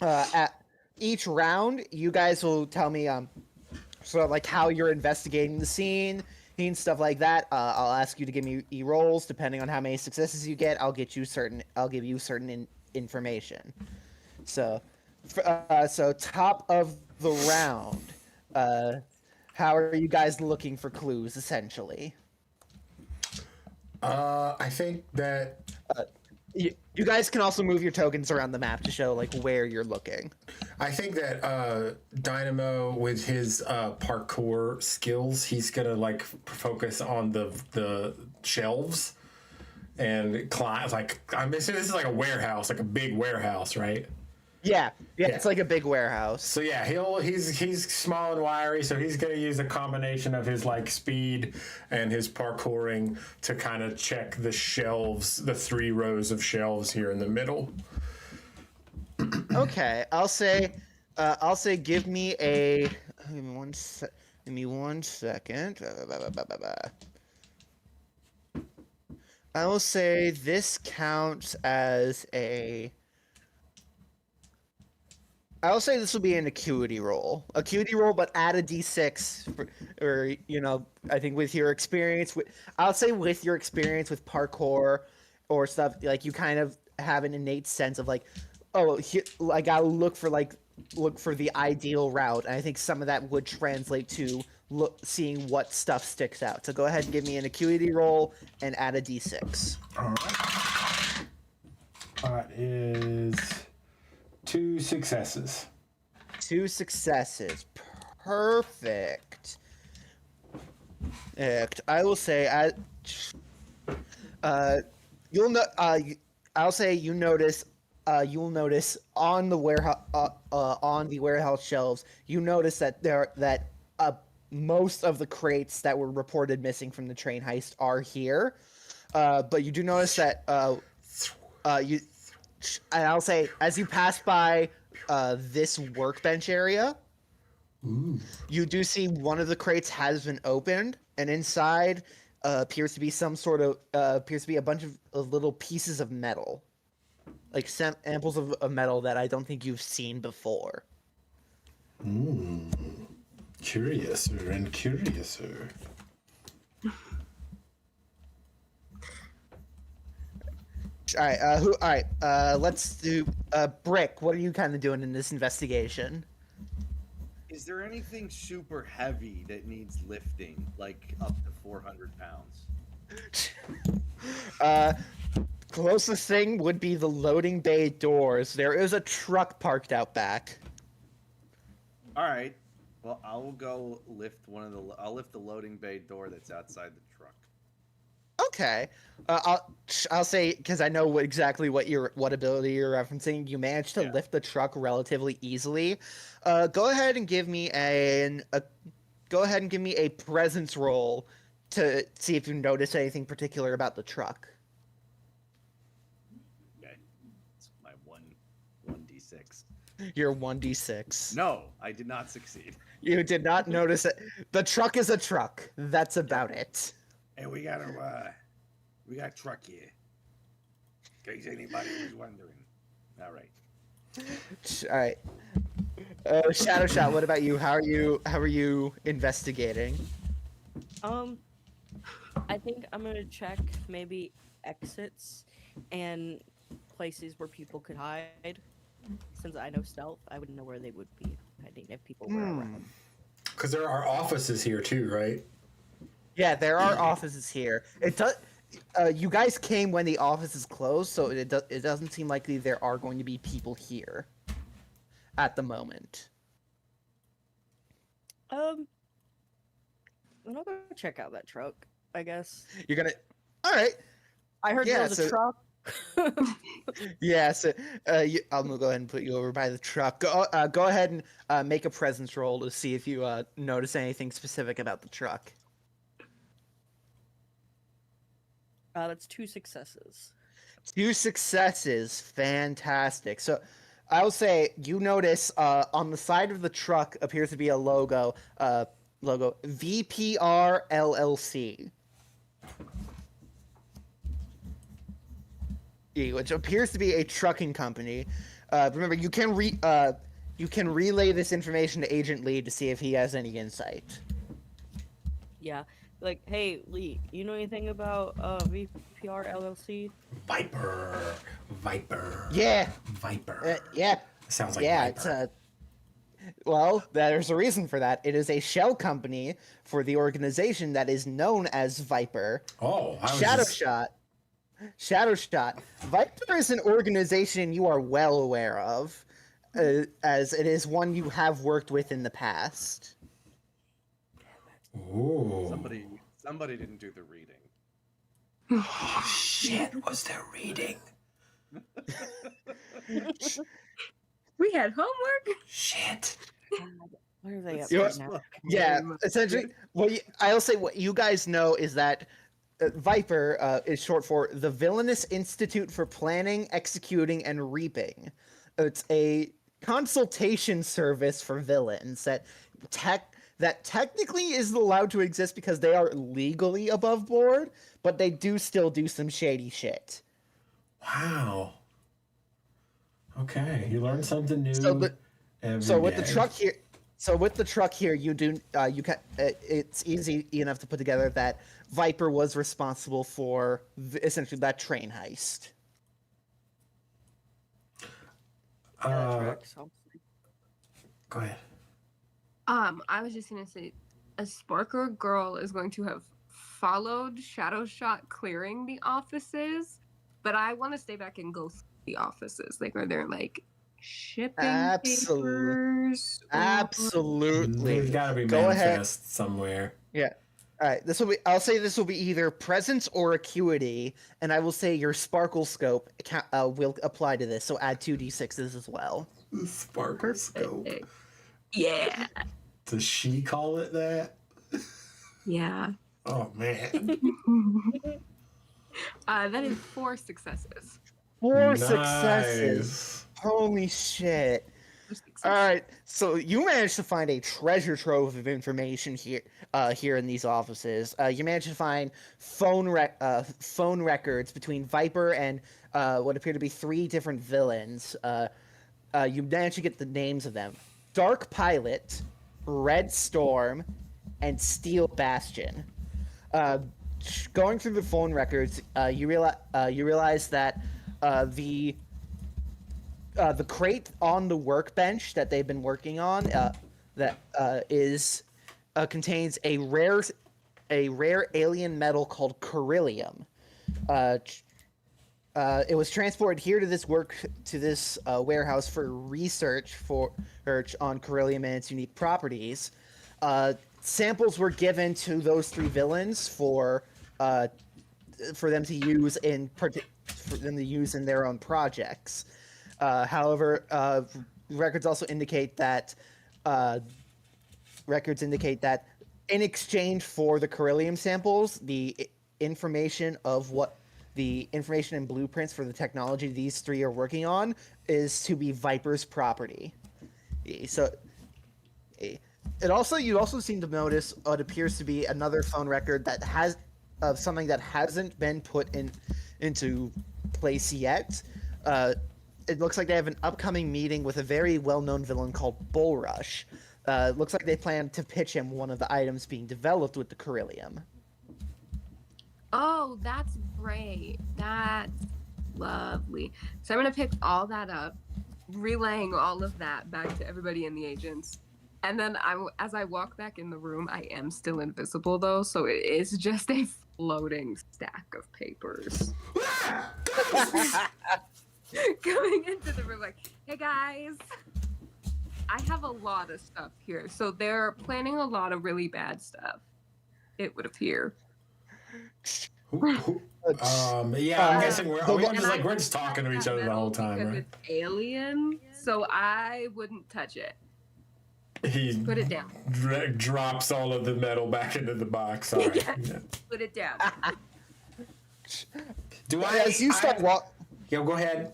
At each round, you guys will tell me sort of like how you're investigating the scene and stuff like that. I'll ask you to give me rolls depending on how many successes you get. I'll give you certain information. So top of the round. How are you guys looking for clues, essentially? I think that You guys can also move your tokens around the map to show like where you're looking. Dynamo, with his parkour skills, he's gonna like focus on the shelves and climb. Like I'm assuming this is like a warehouse, like a big warehouse, right? Yeah, Yeah. it's like a big warehouse. So yeah, he's small and wiry, so he's gonna use a combination of his like speed and his parkouring to kind of check the shelves, the 3 rows of shelves here in the middle. Okay, I'll say give me a give me one second. I will say this counts as a I'll say this will be an acuity roll. Acuity roll, but add a d6 or I think with your experience I'll say with your experience with parkour or stuff, like you kind of have an innate sense of like, oh, I gotta look for the ideal route. And I think some of that would translate to seeing what stuff sticks out. So go ahead and give me an acuity roll and add a d6. All right. That is 2 successes. 2 successes. Perfect. I will say, I'll say you notice. You'll notice on the warehouse shelves. You notice that most of the crates that were reported missing from the train heist are here, but you do notice that and I'll say, as you pass by this workbench area, you do see one of the crates has been opened, and inside appears to be a bunch of little pieces of metal, like samples of metal that I don't think you've seen before. Curiouser and curiouser. All right. Let's do Brick. What are you kind of doing in this investigation? Is there anything super heavy that needs lifting, like up to 400 pounds? Closest thing would be the loading bay doors. There is a truck parked out back. All right. Well, I will go lift I'll lift the loading bay door that's outside the truck. Okay. I'll say, because I know exactly what ability you're referencing. You managed to lift the truck relatively easily. Go ahead and give me a presence roll to see if you notice anything particular about the truck. Okay. It's my 1d6. Your 1d6. No, I did not succeed. You did not notice it. The truck is a truck. That's about it. Hey, we got truck here. In case anybody was wondering. All right. All right. Shadow Shot, what about you? How are you investigating? I think I'm gonna check maybe exits and places where people could hide. Since I know stealth, I would know where they would be hiding if people were around. Because there are offices here too, right? Yeah, there are offices here. It does. You guys came when the office is closed, so it doesn't seem likely there are going to be people here at the moment. I'm not gonna check out that truck, I guess. You're gonna. All right. I heard there was a truck. Yeah. So I'm gonna go ahead and put you over by the truck. Go ahead and make a presence roll to see if you notice anything specific about the truck. That's 2 successes. 2 successes. Fantastic. So I'll say you notice on the side of the truck appears to be a logo VPR LLC, which appears to be a trucking company. Remember, you can relay this information to Agent Lee to see if he has any insight. Yeah. Like, hey, Lee, you know anything about VPR LLC? Viper. Yeah. Viper. Yeah. Sounds like Viper. Viper. Well, there's a reason for that. It is a shell company for the organization that is known as Viper. Oh, Shadow Shot. Viper is an organization you are well aware of, as it is one you have worked with in the past. Ooh. Somebody didn't do the reading. Oh, shit, was there reading? We had homework. Shit. Where are they at You right know now? Yeah, essentially, I'll say what you guys know is that Viper is short for the Villainous Institute for Planning, Executing, and Reaping. It's a consultation service for villains that technically is allowed to exist because they are legally above board, but they do still do some shady shit. Wow. Okay, you learn something new. So with the truck here, you can it's easy enough to put together that Viper was responsible for essentially that train heist. Go ahead. I was just gonna say, a Sparker girl is going to have followed Shadow Shot clearing the offices, but I want to stay back and go through the offices, like where they're like shipping papers. Absolutely. There's got to be Go ahead. manifest somewhere. Yeah. All right. I'll say this will be either presence or acuity, and I will say your sparkle scope will apply to this. So add 2d6s as well. Sparkle scope. Yeah. Does she call it that? Yeah. Oh man. That is 4 successes. 4 Nice. successes. Holy shit. All right, so you managed to find a treasure trove of information here in these offices. You managed to find phone records between Viper and what appear to be 3 different villains. You managed to get the names of them: Dark Pilot, Red Storm, and Steel Bastion. Going through the phone records, you realize that the crate on the workbench that they've been working on contains a rare alien metal called beryllium. It was transported here to this warehouse for research on beryllium and its unique properties. Samples were given to those 3 villains for them to use in their own projects. However, records also indicate that in exchange for the beryllium samples, the information and blueprints for the technology these 3 are working on is to be Viper's property. So, you also seem to notice what appears to be another phone record that has something that hasn't been put into place yet. It looks like they have an upcoming meeting with a very well-known villain called Bullrush. Looks like they plan to pitch him one of the items being developed with the beryllium. Oh, that's great. That's lovely. So I'm going to pick all that up, relaying all of that back to everybody in the agents. And then as I walk back in the room, I am still invisible, though, so it is just a floating stack of papers. Coming into the room like, hey, guys. I have a lot of stuff here. So they're planning a lot of really bad stuff, it would appear. I'm guessing we're just talking to each other the whole time, right? It's alien, so I wouldn't touch it. He put it down. Drops all of the metal back into the box. All right. Yeah. Put it down. Yeah, go ahead.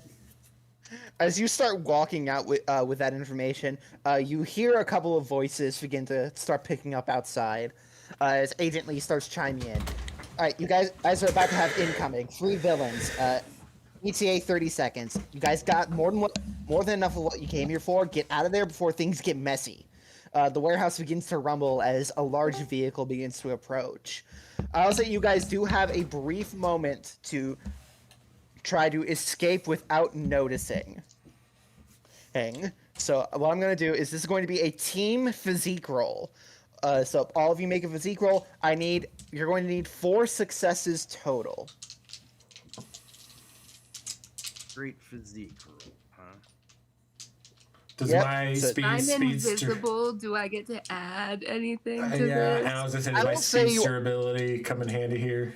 As you start walking out with that information, you hear a couple of voices begin to start picking up outside. As Agent Lee starts chiming in. All right, you guys are about to have incoming 3 villains. ETA 30 seconds. You guys got more than enough of what you came here for. Get out of there before things get messy. The warehouse begins to rumble as a large vehicle begins to approach. I'll say you guys do have a brief moment to try to escape without noticing. So what I'm going to do is this is going to be a team physique roll. So all of you make a physique roll. You're going to need 4 successes total. Great physique roll, huh? Does my speedster... I'm invisible. Do I get to add anything to this? Yeah, and I was going to say, does my speedster ability come in handy here?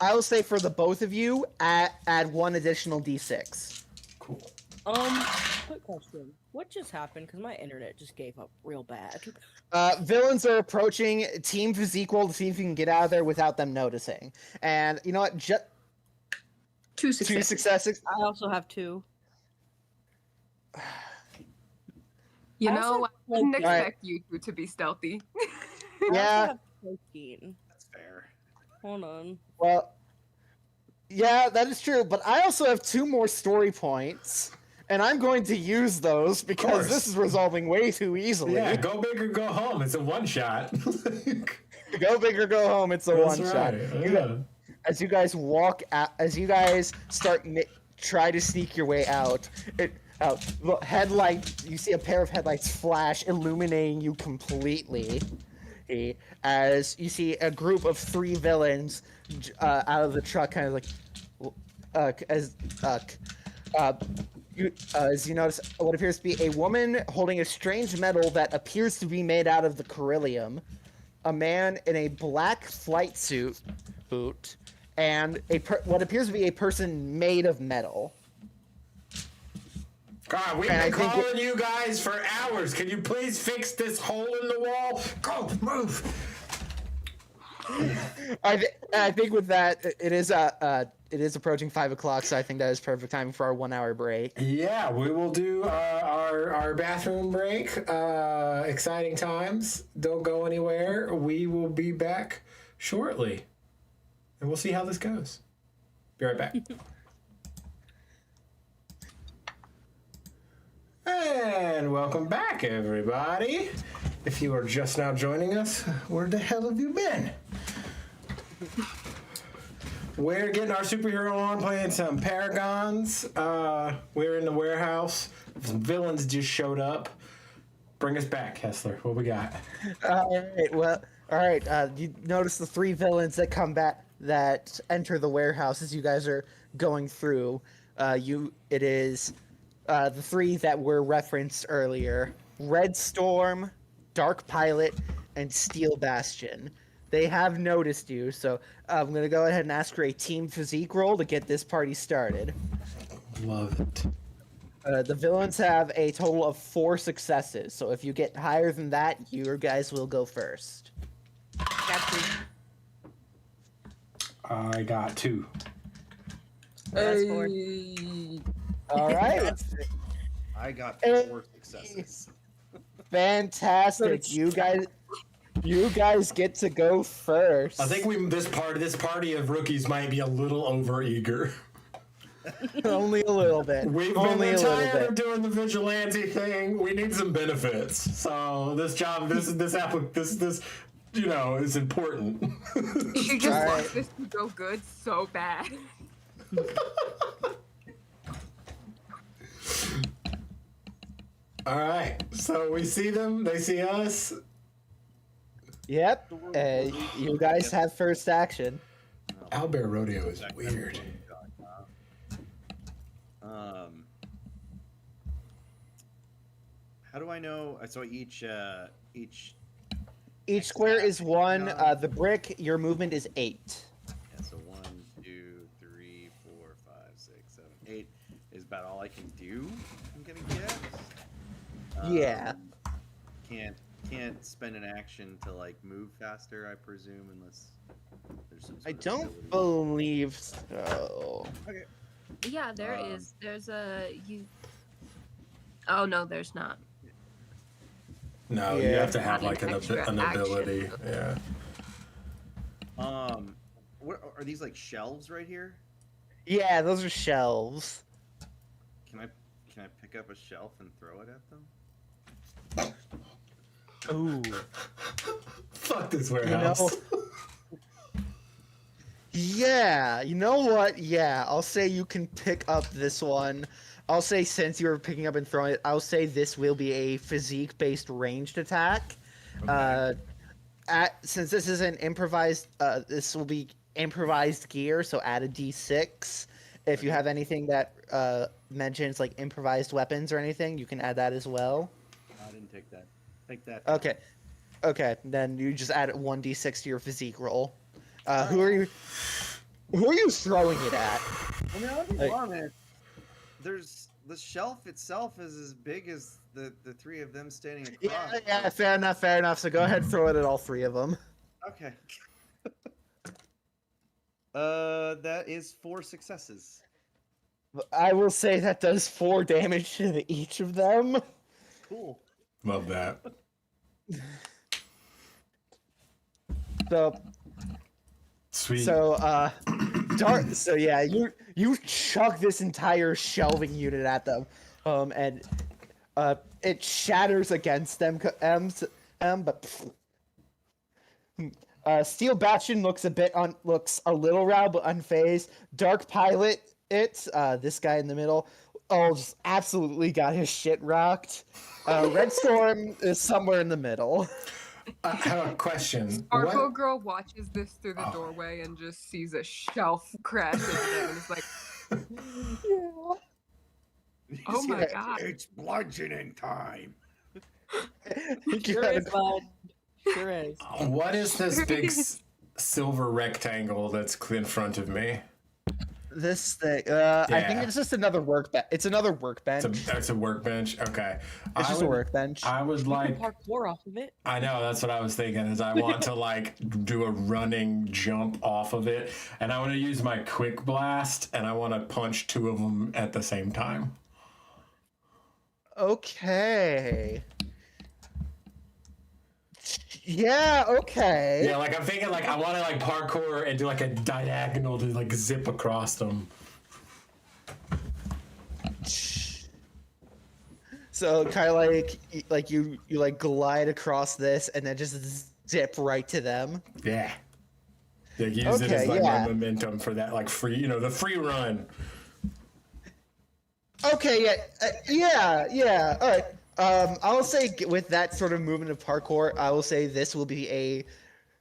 I will say for the both of you, add 1 additional d6. Cool. Quick question. What just happened? Because my internet just gave up real bad. Villains are approaching Team Physiqual to see if you can get out of there without them noticing. And you know what? Just 2 two successes. successes. I also have 2. You I know, also I wouldn't Alright. expect you two to be stealthy. I also Yeah. have 13. That's fair. Hold on. Well, yeah, that is true. But I also have 2 more story points, and I'm going to use those because course. this is resolving way too easily. Yeah, go big or go home. It's a one shot. Go big or go home. It's a That's one shot. right, You yeah. gu- As you guys walk out, as you guys try to sneak your way out, you see a pair of headlights flash, illuminating you completely. As you see a group of 3 villains out of the truck, kind of like, as you notice what appears to be a woman holding a strange metal that appears to be made out of the beryllium, a man in a black flight suit, and what appears to be a person made of metal. God, we've And been I think calling you guys for hours. Can you please fix this hole in the wall? Go, move. I think with that, it is approaching 5 o'clock, so I think that is perfect timing for our 1 hour break. Yeah, we will do our bathroom break. Exciting times. Don't go anywhere. We will be back shortly, and we'll see how this goes. Be right back. And welcome back, everybody. If you are just now joining us, where the hell have you been? We're getting our superhero on, playing some Paragons. We're in the warehouse. Some villains just showed up. Bring us back, Kessler. What we got? All right. You notice the 3 villains that come back, that enter the warehouse as you guys are going through. It is the 3 that were referenced earlier: Red Storm, Dark Pilot, and Steel Bastion. They have noticed you, so I'm going to go ahead and ask for a team physique roll to get this party started. Love it. The villains have a total of 4 successes, so if you get higher than that, your guys will go first. I got 2. That's 4. All right. I got 4 successes. Fantastic. You guys get to go first. I think this party of rookies might be a little overeager. Only a little bit. We've Only been a little tired bit. of doing the vigilante thing. We need some benefits. So this job, this is important. She just Alright. wants this to go good so bad. All right. So we see them. They see us. Yep. You guys have first action. Owlbear Rodeo is weird. How do I know? So each Each square is 1. The brick, your movement is 8. Yeah, so 1, 2, 3, 4, 5, 6, 7, 8 is about all I can do. I'm gonna guess. Yeah. Can't spend an action to like move faster, I presume, unless there's some. I sort of don't ability. believe so. Okay. Yeah, there is. There's a you. Oh no, there's not. No, you Yeah. have to have Not like an an extra ability. action. Yeah. What are these like shelves right here? Yeah, those are shelves. Can I pick up a shelf and throw it at them? Ooh. Fuck this You warehouse. know. Yeah, you know what? Yeah, I'll say you can pick up this one. I'll say since you're picking up and throwing it, I'll say this will be a physique-based ranged attack. Since this is an improvised, this will be improvised gear, so add a d6. If you have anything that mentions like improvised weapons or anything, you can add that as well. I didn't take that. Take that. Okay. Then you just add 1d6 to your physique roll. Who are you throwing it at? I mean, I'll be Like- honest. there's the shelf itself is as big as the three of them standing across. Yeah, fair enough. So go ahead and throw it at all three of them. Okay. That is 4 successes. I will say that does 4 damage to each of them. Cool. Love that. So, Sweet. Dark. So yeah, you chuck this entire shelving unit at them, and it shatters against them. But Steel Bastion looks a little riled but unfazed. Dark Pilot, this guy in the middle, just absolutely got his shit rocked. Red Storm is somewhere in the middle. I have a question. Sparkle Girl watches this through the doorway and just sees a shelf crash into them and is like, oh my god. It's bludgeoning time. Sure is, bud. Sure is. What is this big silver rectangle that's in front of me? This thing, I think it's just another workbench. It's another workbench. It's a workbench. Okay, It's just a workbench. I would like. Parkour off of it. I know, that's what I was thinking. Is I want to like do a running jump off of it, and I want to use my quick blast, and I want to punch 2 of them at the same time. Okay. Yeah, okay. Yeah, like I'm thinking like I want to like parkour and do like a diagonal to like zip across them. So kind of like you like glide across this and then just zip right to them. Yeah. Like use it Okay, as like yeah. my momentum for that like free, the free run. Okay, yeah. All right. I'll say with that sort of movement of parkour, I will say this will be a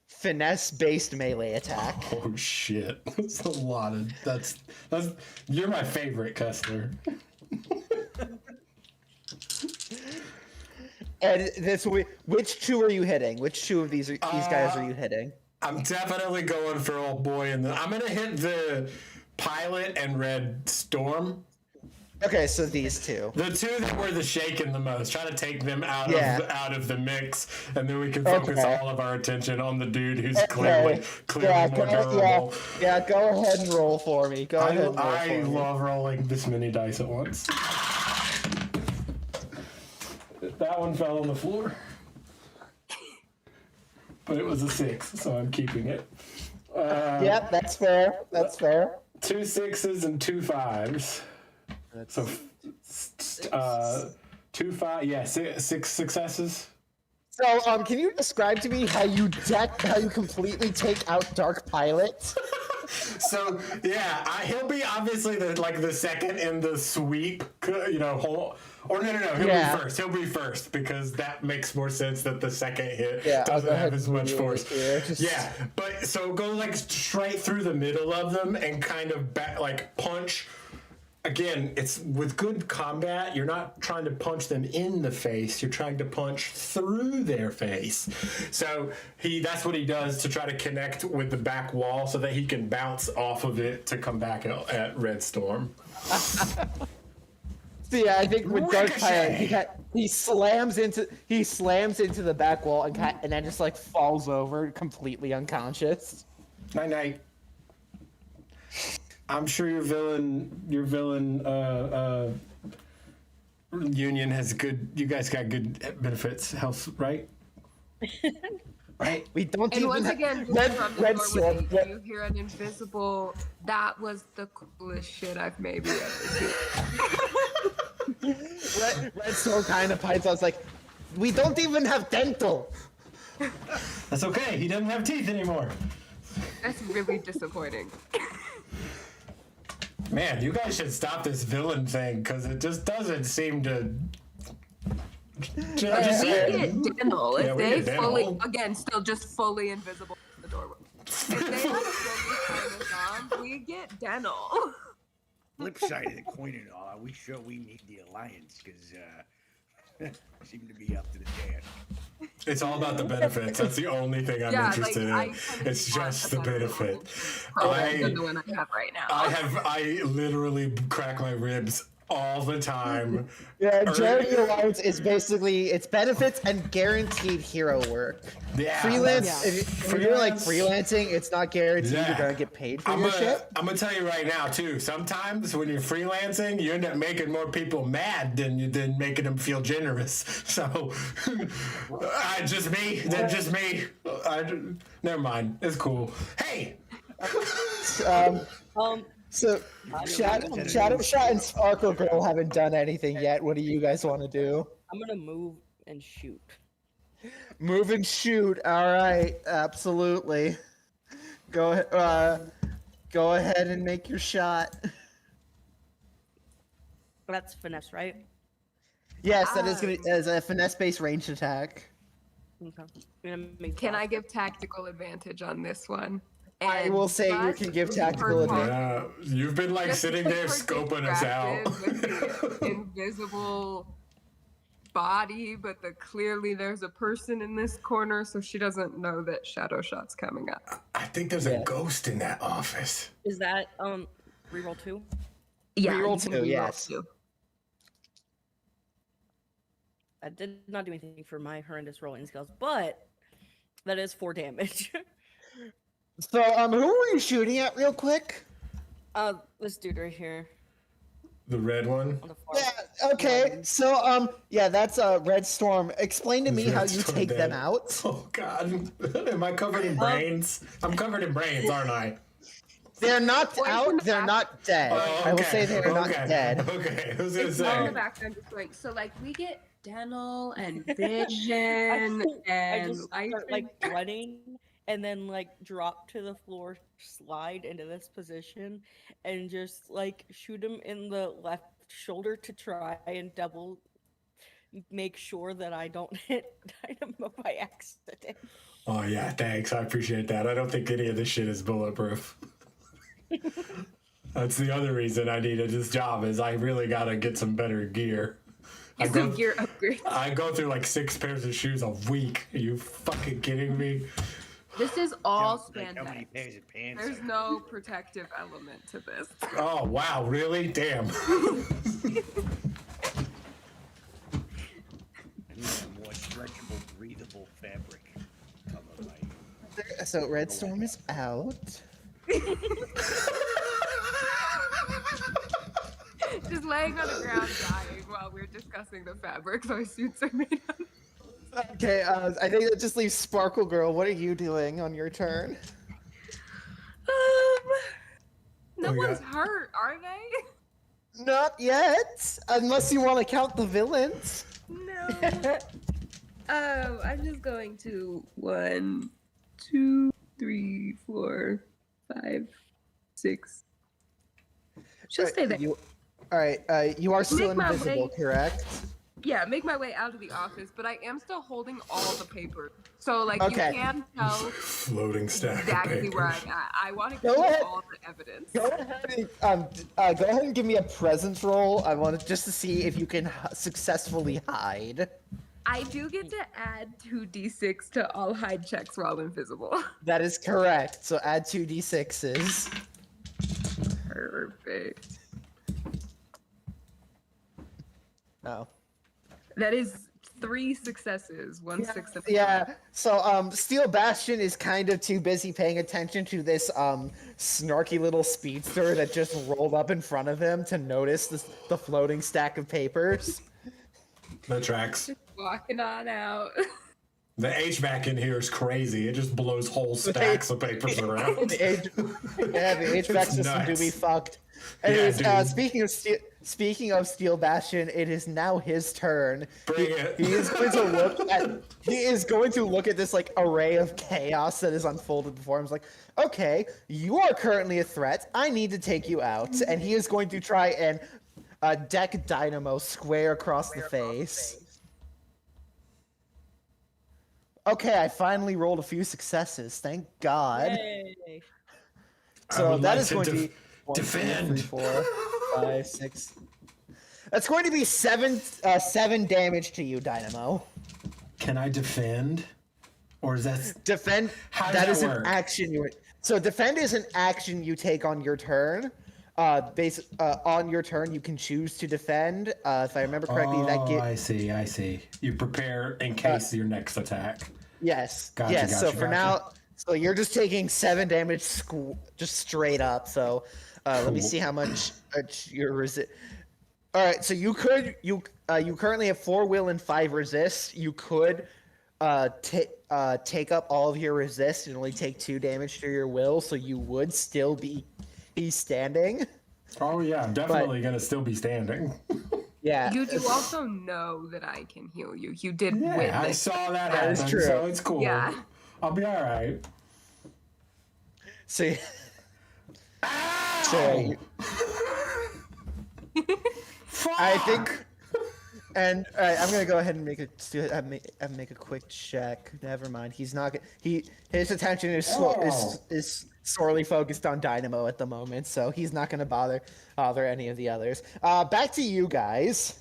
finesse-based melee attack. Oh shit. That's a lot of that's you're my favorite, Kessler. And this will be, which 2 are you hitting? Which 2 of these guys are you hitting? I'm definitely going for old boy and I'm gonna hit the pilot and Red Storm. Okay, so these 2. The 2 that were the shaken the most, trying to take them out of the mix, and then we can focus all of our attention on the dude who's clearly more durable. Yeah, go ahead and roll for me. I love rolling this many dice at once. That one fell on the floor, but it was a 6, so I'm keeping it. Yep, that's fair. 2 6s and 2 5s. So, 2 5, yeah, 6 successes. So, can you describe to me how you completely take out Dark Pilot? So yeah, he'll be obviously the second in the sweep, whole. Or no, he'll be first. He'll be first because that makes more sense that the second hit doesn't have as much force. Yeah, but so go like straight through the middle of them and kind of punch. Again, it's with good combat, you're not trying to punch them in the face, you're trying to punch through their face. So that's what he does to try to connect with the back wall so that he can bounce off of it to come back at Red Storm. So yeah, I think with Dark Pilot, he slams into the back wall and then just like falls over completely unconscious. Night. I'm sure your villain union has good. You guys got good benefits, health, right? Right. We don't And even once have again, from the doorway, you hear an invisible. That was the coolest shit I've maybe ever seen. Red Storm kind of pipes. I was like, we don't even have dental. That's okay. He doesn't have teeth anymore. That's really disappointing. Man, you guys should stop this villain thing because it just doesn't seem to. We get dental if we they get fully, dental. again, still just fully invisible in the doorway. If they have fully turn us on, we get dental. Flip side of the coin and all, are we sure we need the alliance? Because seem to be up to the task. It's all about the benefits. That's the only thing I'm interested in. It's just the benefit. Than the one I have right now. I literally crack my ribs all the time. Yeah, charity allowance is basically its benefits and guaranteed hero work. Yeah, Freelance, Yeah. if you're like freelancing, it's not guaranteed Yeah. you're gonna get paid for your shit. I'm gonna tell you right now too. Sometimes when you're freelancing, you end up making more people mad than making them feel generous. So, just me. That's just me. Never mind. It's cool. Hey. So Shadow Shot and Sparkle Girl haven't done anything yet. What do you guys want to do? I'm gonna move and shoot. Move and shoot. All right, absolutely. Go ahead and make your shot. That's finesse, right? Yes, that is a finesse-based ranged attack. Okay. I'm gonna make Can I give tactical advantage on this one? I And will say you plus, can give per tactical part- advantage. Yeah, you've been like just sitting because there we're scoping us out. distracted with the invisible body, but clearly there's a person in this corner, so she doesn't know that Shadow Shot's coming up. I think there's a ghost in that office. Is that reroll 2? Yeah, Reroll you can two, reroll yes. two. I did not do anything for my horrendous rolling skills, but that is 4 damage. So, who were you shooting at, real quick? This dude right here The red one. on the far. Yeah. Okay. So, that's Red Storm. Explain to me Red how you Storm take them dead. out. Oh God, am I covered in brains? I'm covered in brains, aren't I? They're not Well, out. in the They're back- not dead. Oh, I will okay, say they are not okay, dead. Okay, I was gonna It's not in say. the background just going, so like we get dental and I vision and just life start like running and then like drop to the floor, slide into this position, and just like shoot him in the left shoulder to try and double make sure that I don't hit Dynamo by accident. Oh yeah, thanks. I appreciate that. I don't think any of this shit is bulletproof. That's the other reason I needed this job is I really gotta get some better gear. Get some gear upgrades. I go through like 6 pairs of shoes a week. Are you fucking kidding me? This is all Like how many spandex. pairs of pants? There's no protective element to this. Oh wow, really? Damn. I need a more stretchable, breathable fabric. Cover my. So Red Storm is out. Just laying on the ground dying while we're discussing the fabrics our suits are made of. Okay, I think that just leaves Sparkle Girl. What are you doing on your turn? No We one's got- hurt, are they? Not yet, unless you want to count the villains. No. I'm just going to 1, 2, 3, 4, 5, 6. She'll stay there. All right, you are still Make my invisible, way. correct? Yeah, make my way out of the office, but I am still holding all the paper. So, like, Okay. you can tell Floating stack exactly of where papers. I'm at. I want to Go keep ahead. all the evidence. Go ahead and give me a presence roll. I want just to see if you can successfully hide. I do get to add 2d6 to all hide checks while invisible. That is correct. So add 2d6s. Perfect. Oh. That is 3 successes, 1 success. Yeah. So Steel Bastion is kind of too busy paying attention to this snarky little speedster that just rolled up in front of him to notice the floating stack of papers. That tracks. Walking on out. The HVAC in here is crazy. It just blows whole stacks of papers around. the HVAC It's system do be nuts. fucked. Yeah, Anyways, dude. speaking of Steel Bastion, it is now his turn. Bring it. He is going to look at this like array of chaos that is unfolded before him. He's like, okay, you are currently a threat. I need to take you out, and he is going to try and deck Dynamo square across the face. Okay, I finally rolled a few successes. Thank God. Yay. I So would that like is to going to be 1, 2, defend. 3, 4, 5, 6. That's going to be seven damage to you, Dynamo. Can I defend? Or is that... Defend. How does that that is work? an action you. So defend is an action you take on your turn. on your turn, you can choose to defend. If I remember correctly, I see. You prepare in case your next attack. Yes. Gotcha, yes. So gotcha, for gotcha. now, so you're just taking 7 damage, just straight up. So let me Cool. see how much your resist. All right. So you currently have 4 will and 5 resist. You could take up all of your resist and only take 2 damage to your will. So you would still be standing. Oh yeah, I'm definitely gonna still be standing. Yeah. You do also know that I can heal you. You did Yeah, witness. I saw that That is happen, true. so it's cool. Yeah. I'll be all right. So. Ow! I think, and all right, I'm gonna go ahead and make a quick check. Never mind, he's not. His attention is sorely focused on Dynamo at the moment, so he's not gonna bother any of the others. Back to you guys.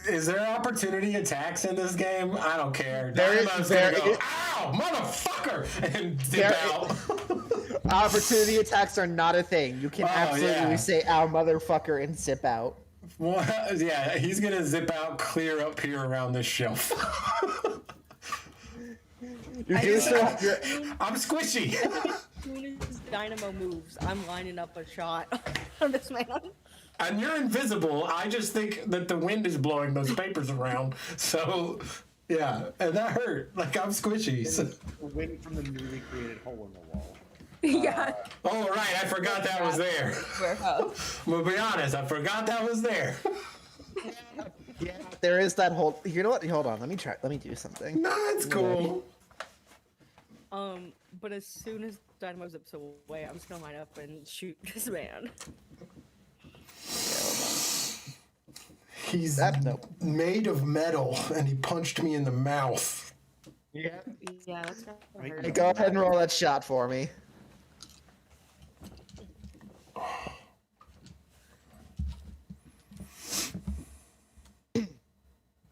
Is there opportunity attacks in this game? I don't care. There Dynamo's there gonna go, is- ow, motherfucker, and dip There out. Opportunity attacks are not a thing. You can absolutely yeah. say "ow, motherfucker" and zip out. Well, yeah, he's gonna zip out clear up here around this shelf. You can still have your, I'm squishy. As soon as Dynamo moves, I'm lining up a shot on this man. And you're invisible. I just think that the wind is blowing those papers around. So, yeah, and that hurt. Like, I'm squishy. So. The wind from the newly created hole in the wall. Yeah. Oh, right, I forgot that was there. Warehouse. I'm gonna be honest, I forgot that was there. yeah, there is that whole. You know what? Hold on. Let me do something. No, it's cool. But as soon as Dynamo zips away, I'm just gonna line up and shoot this man. He's made of metal, and he punched me in the mouth. Yeah. Yeah, that's not Right. hurt. Go ahead and roll that shot for me.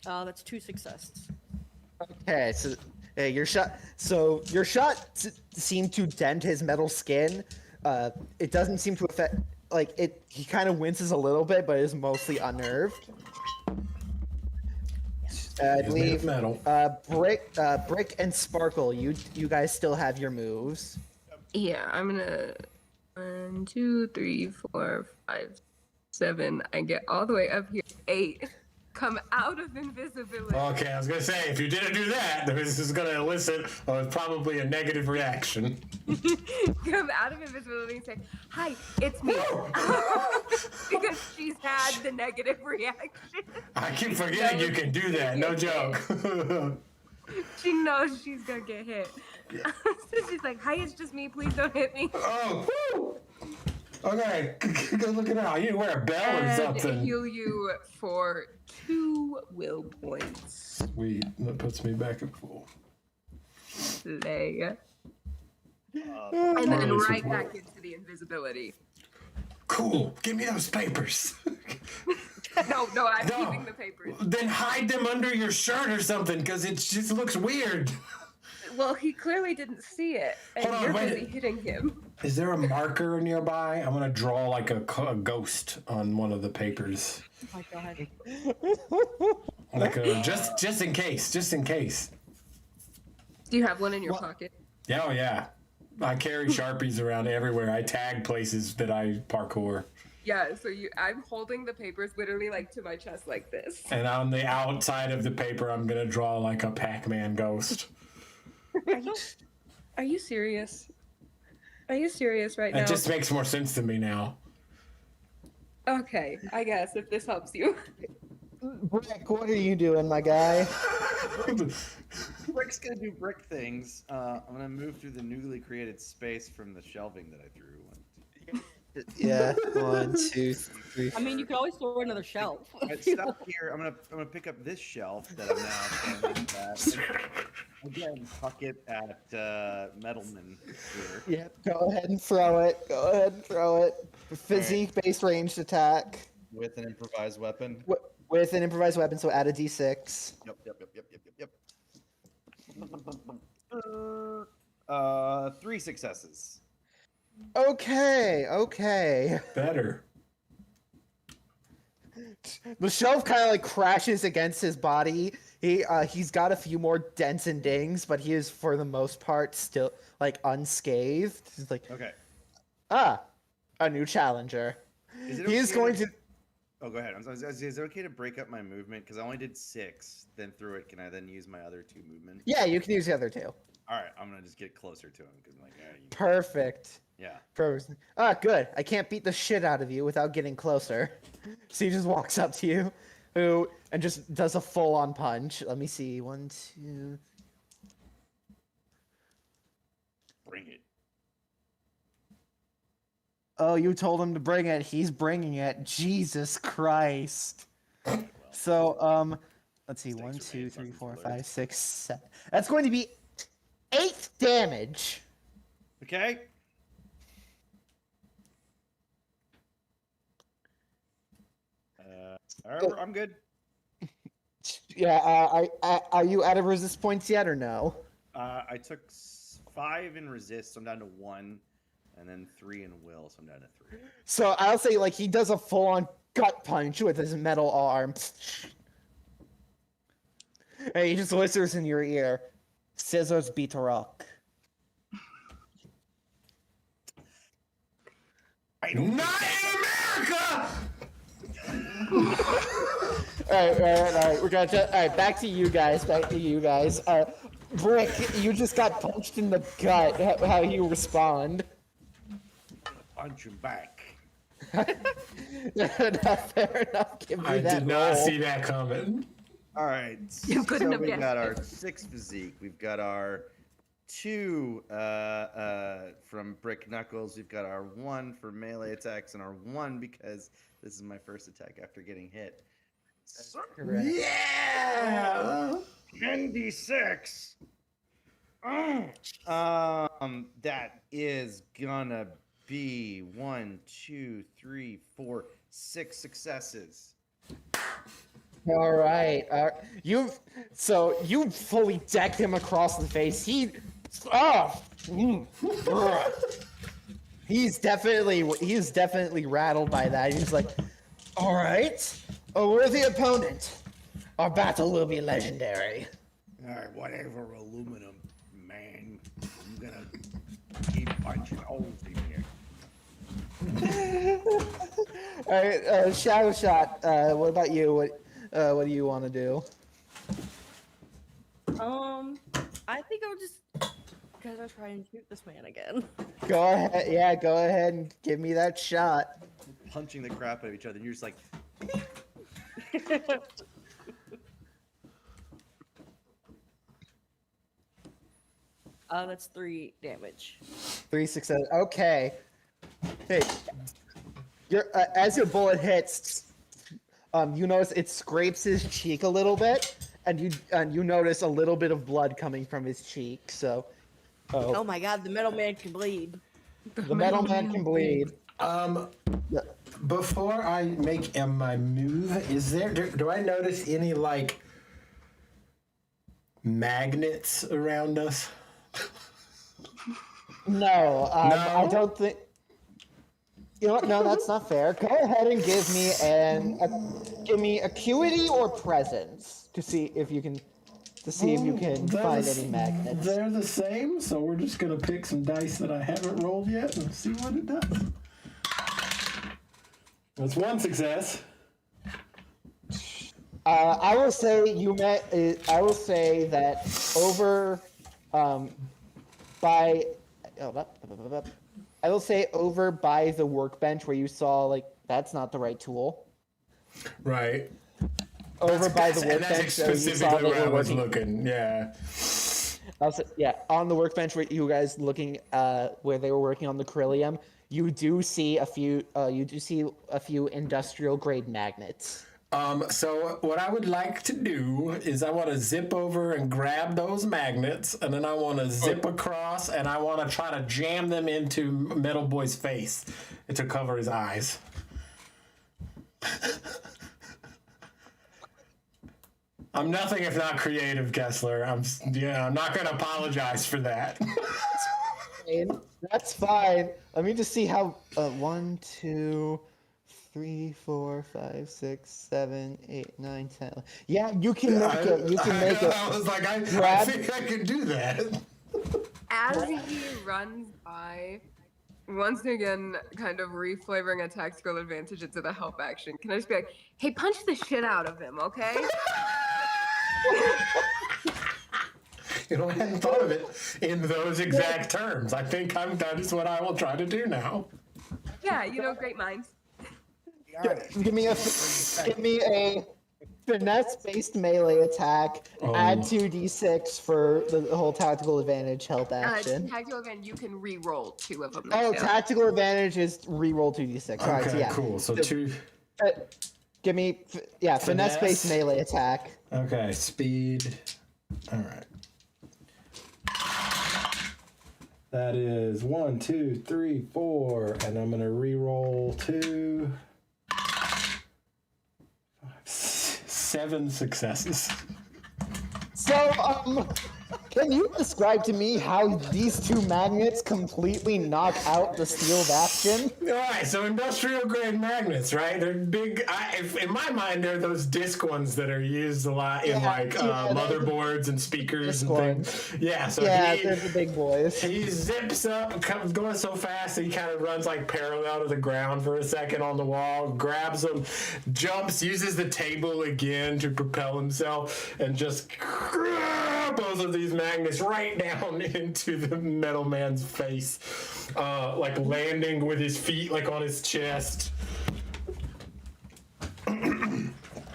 That's 2 successes. Okay, so your shot. Seemed to dent his metal skin. It doesn't seem to affect. Like it, he kind of winces a little bit, but is mostly unnerved. I He's made of believe metal. Brick and Sparkle. You guys still have your moves. Yeah, I'm gonna 1, 2, 3, 4, 5, 7. I get all the way up here. 8. Come out of invisibility. Okay, I was gonna say, if you didn't do that, this is gonna elicit probably a negative reaction. Come out of invisibility and say, "Hi, it's me," because she's had the negative reaction. I keep forgetting you can do that, no joke. She knows she's gonna get hit. So she's like, "Hi, it's just me. Please don't hit me." Oh, woo! Okay, go look it out. You need to wear a bell or And something. heal you for 2 will points. Sweet, that puts me back at full. Slay. And then Marley right support. back into the invisibility. Cool, give me those papers. No, I'm No. keeping the papers. Then hide them under your shirt or something, because it just looks weird. Well, he clearly didn't see it, and Hold on, you're wait. busy hitting him. Is there a marker nearby? I'm gonna draw like a ghost on one of the papers. Oh my god. Like a, just in case, Do you have one in your pocket? Yeah, oh yeah. I carry Sharpies around everywhere. I tag places that I parkour. Yeah, so I'm holding the papers literally like to my chest like this. And on the outside of the paper, I'm gonna draw like a Pac-Man ghost. Are you serious? Are you serious right now? It just makes more sense to me now. Okay, I guess if this helps you. Brick, what are you doing, my guy? Brick's gonna do brick things. I'm gonna move through the newly created space from the shelving that I threw. Yeah, 1, 2, 3. I mean, you could always throw another shelf. Right, stuff here. I'm gonna pick up this shelf that I'm now standing at. And again, tuck it at Metalman here. Yep, go ahead and throw it. Physique-based ranged attack With an improvised weapon. with an improvised weapon, so add a d6. Yep. 3 successes. Okay. Better. The shelf kind of like crashes against his body. He's got a few more dents and dings, but he is for the most part still like unscathed. He's like, Okay. a new challenger. Is it He is okay going to. Oh, go ahead. Is it okay to break up my movement? Because I only did 6. Then through it, can I then use my other 2 movement? Yeah, you can use the other 2. All right, I'm gonna just get closer to him because like, Perfect. yeah. Perfect. Good. I can't beat the shit out of you without getting closer. So he just walks up to you, and just does a full-on punch. Let me see. 1, 2. Bring it. Oh, you told him to bring it. He's bringing it. Jesus Christ. So, let's see. 1, 2, 3, 4, 5, 6, 7. That's going to be 8 damage. Okay. All right, I'm good. Yeah. Are you out of resist points yet, or no? I took 5 in resist, so I'm down to 1, and then 3 in will, so I'm down to 3. So I'll say like he does a full-on gut punch with his metal arm. And he just whispers in your ear, "Scissors beat rock." I don't Not in America! All right. We're gonna. All right, back to you guys. Brick, you just got punched in the gut. How you respond? Punch him back. Fair enough. Give me I that did not roll. see that coming. All right. You couldn't so have we've guessed got it. our 6 physique. We've got our 2 from Brick Knuckles. We've got our 1 for melee attacks and our 1 because this is my first attack after getting hit. Correct. Yeah! 96. That is gonna be 1, 2, 3, 4, 6 successes. All right. You fully decked him across the face. He's definitely rattled by that. He's like, all right, a worthy opponent. Our battle will be legendary. All right, whatever, aluminum man. I'm gonna keep punching holes in here. All right, Shadow Shot. What about you? What do you want to do? I think I'll just gotta try and shoot this man again. Go ahead. Yeah, go ahead and give me that shot. Punching the crap out of each other, and you're just like, That's 3 damage. 3 success. Okay. Hey, as your bullet hits, you notice it scrapes his cheek a little bit, and you notice a little bit of blood coming from his cheek. So, Oh my god, the metal man can bleed. the metal man can bleed. Before I make my move, do I notice any like magnets around us? No, I No? don't think. You know what? No, that's not fair. Go ahead and give me acuity or presence to see if you can find any magnets. They're the same, so we're just gonna pick some dice that I haven't rolled yet and see what it does. That's 1 success. I will say I will say that over by I will say over by the workbench where you saw like that's not the right tool. Right. Over by the And workbench, that's so you saw specifically that where you I were was working. looking. Yeah. Yeah, on the workbench where you guys looking where they were working on the Coryllium, you do see a few industrial grade magnets. So what I would like to do is I want to zip over and grab those magnets, and then I want to zip across, and I want to try to jam them into Metal Boy's face to cover his eyes. I'm nothing if not creative, Kessler. I'm not going to apologize for that. fine. That's fine. Let me just see how. 1, 2, 3, 4, 5, 6, 7, 8, 9, 10. Yeah, you can make it. You can make it. I was like, I Grab- think I can do that. As he runs by, once again, kind of reflavoring a tactical advantage into the help action, can I just be like, hey, punch the shit out of him, okay? You know, I hadn't thought of it in those exact terms. I think that is what I will try to do now. Yeah, you know, great minds. Be honest. Give me a finesse-based melee attack. Oh. Add 2d6 for the whole tactical advantage help action. Tactical event, you can re-roll 2 of them. Oh, too. tactical advantage is reroll 2d6. All right, so Okay, yeah. cool. So 2. Give me, finesse-based Finesse. melee attack. Okay, speed. All right. That is 1, 2, 3, 4, and I'm gonna re-roll 2. 5, 7 successes. So, can you describe to me how these two magnets completely knock out the steel bastion? All right, so industrial grade magnets, right? They're big. In my mind, they're those disc ones that are used a lot in motherboards and speakers Disc and things. Yeah, so Yeah, they're the big boys. he zips up, going so fast that he kind of runs like parallel to the ground for a second on the wall, grabs them, jumps, uses the table again to propel himself, and just both of these magnets right down into the metal man's face, like landing with his feet like on his chest.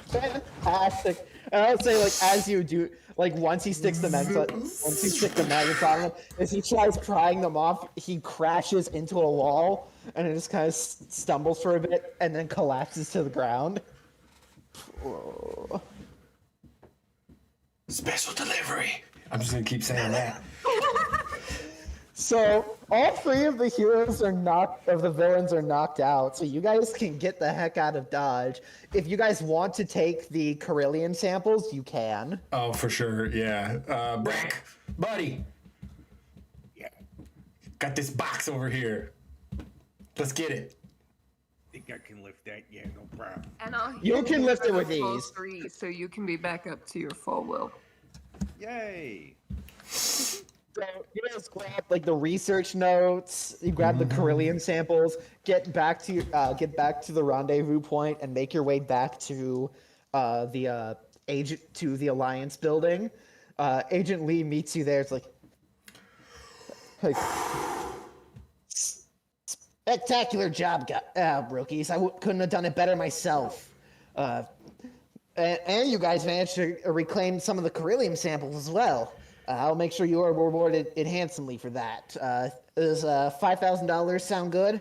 Fantastic. And I would say, like, as you do, like, once he sticks the magnets on him, as he tries prying them off, he crashes into a wall, and it just kind of stumbles for a bit, and then collapses to the ground. Special delivery. I'm just gonna keep saying that. So all 3 of the heroes of the villains are knocked out, so you guys can get the heck out of Dodge. If you guys want to take the Carillion samples, you can. Oh, for sure, yeah. Brack, buddy, Yeah. got this box over here. Let's get it. Think I can lift that? Yeah, no problem. And I'll You heal can lift it for with the full ease. 3, so you can be back up to your full will. Yay! So you guys grab like the research notes, you grab the Carillion samples, get back to the rendezvous point, and make your way back to the Alliance building. Agent Lee meets you there. It's like spectacular job, rookies. Couldn't have done it better myself. And you guys managed to reclaim some of the Carillium samples as well. I'll make sure you are rewarded handsomely for that. Does $5,000 sound good?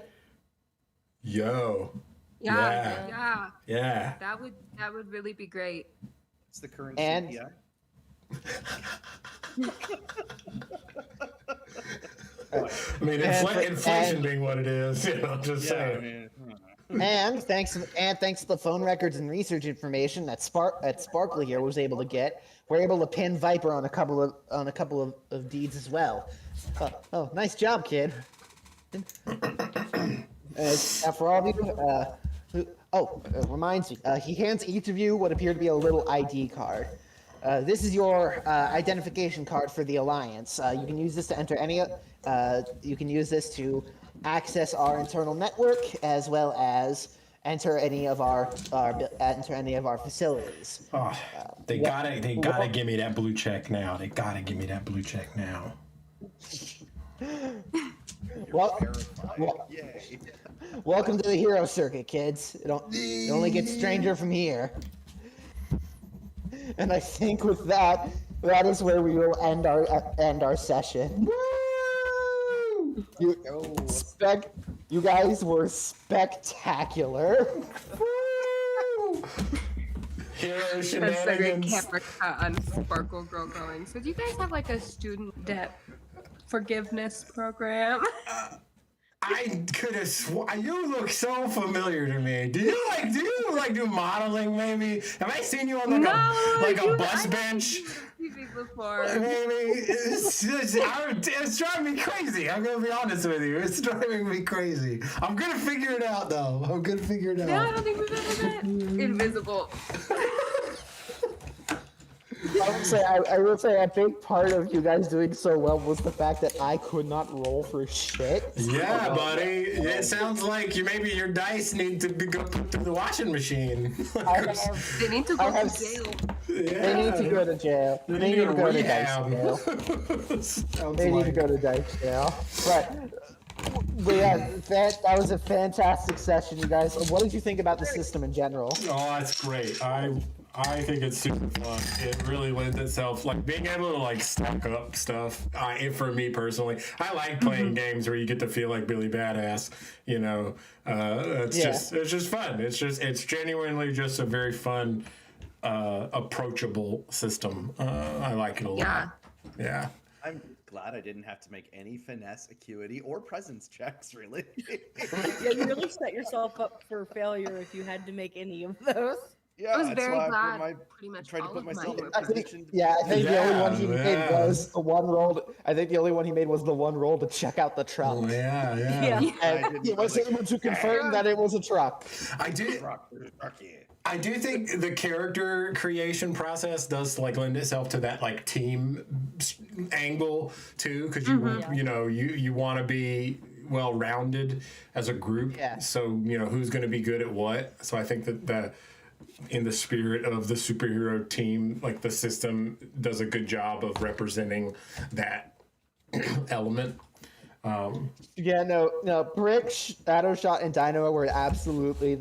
Yo. Yeah. Yeah. That would really be great. It's the current And- CPI. I mean, And- inflation and- being what it is, you know, just saying. man. And thanks to the phone records and research information that Sparkly here was able to get, we're able to pin Viper on a couple of deeds as well. Oh, nice job, kid. For all of you, it reminds me, he hands each of you what appear to be a little ID card. This is your identification card for the Alliance. You can use this to enter any. You can use this to access our internal network as well as enter any of our facilities. Oh, they gotta give me that blue check now. They gotta give me that blue check now. Well, Yay! welcome to the hero circuit, kids. It only gets stranger from here. And I think with that is where we will end our session. You guys were spectacular. Hero That's the great shenanigans. camera cut on Sparkle Girl going. So do you guys have like a student debt forgiveness program? I could have you look so familiar to me. Do you like do modeling maybe? Have I seen you on a bus bench? Before. Maybe it's driving me crazy. I'm gonna be honest with you. It's driving me crazy. I'm gonna figure it out though. Yeah, I don't think we've ever met. Invisible. I will say a big part of you guys doing so well was the fact that I could not roll for shit. Yeah, buddy. It sounds like maybe your dice need to go put through the washing machine. They need to go to jail. Yeah. They need to go to jail. They need to go to dice jail. They need to go to dice jail. But yeah, that was a fantastic session, you guys. What did you think about the system in general? Oh, that's great. I think it's super fun. It really lends itself, like being able to like stack up stuff. For me personally, I like playing games where you get to feel like Billy Badass. You know, it's just fun. It's genuinely just a very fun, approachable system. I like it a lot. Yeah. I'm glad I didn't have to make any finesse, acuity, or presence checks, really. Yeah, you really set yourself up for failure if you had to make any of those. Yeah, I was that's very why glad. I Pretty much tried to all put of myself mine in were a position. I think the only one he Yeah. made was the one roll. I think the only one he made was the one roll to check out the truck. Oh, yeah. Yeah. And he was able to confirm that it was a truck. I do think the character creation process does like lend itself to that like team angle too, because you want to be well rounded as a group. Yeah. So who's going to be good at what. So I think that in the spirit of the superhero team, like the system does a good job of representing that element. Brick, Shadow Shot, and Dynamo were absolutely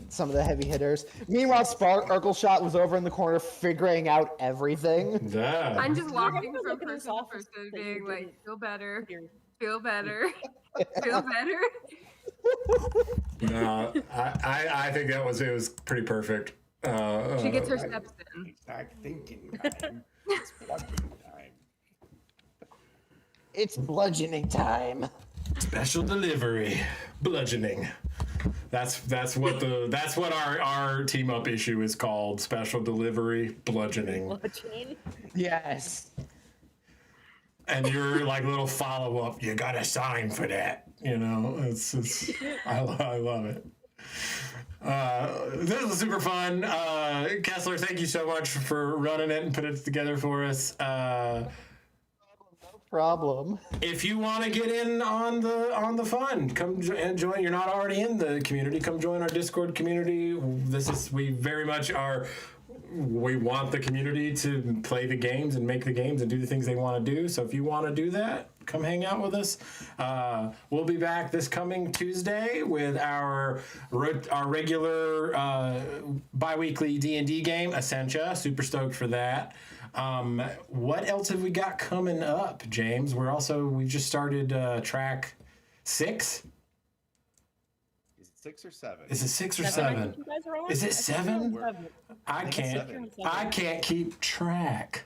some of the heavy hitters. Meanwhile, Sparkle Shot was over in the corner figuring out everything. Yeah. I'm just walking Look from at his person to office person, that you being like, didn't feel better, hear. feel better, feel better. No, I think it was pretty perfect. She gets her steps in. It's back thinking time. It's bludgeoning time. It's bludgeoning time. Special delivery, bludgeoning. That's what our team up issue is called. Special delivery, bludgeoning. Bludgeoning. Yes. And your like little follow up. You got to sign for that. It's I love it. This was super fun. Kessler, thank you so much for running it and putting it together for us. Problem. If you want to get in on the fun, come and join. You're not already in the community. Come join our Discord community. We very much are. We want the community to play the games and make the games and do the things they want to do. So if you want to do that, come hang out with us. We'll be back this coming Tuesday with our regular bi-weekly D&D game, Essentia. Super stoked for that. What else have we got coming up, James? We just started track 6. Is it 6 or 7? Is it 6 or 7? You guys are on? Is it 7? Seven. I think can't. it's 7. I can't keep track.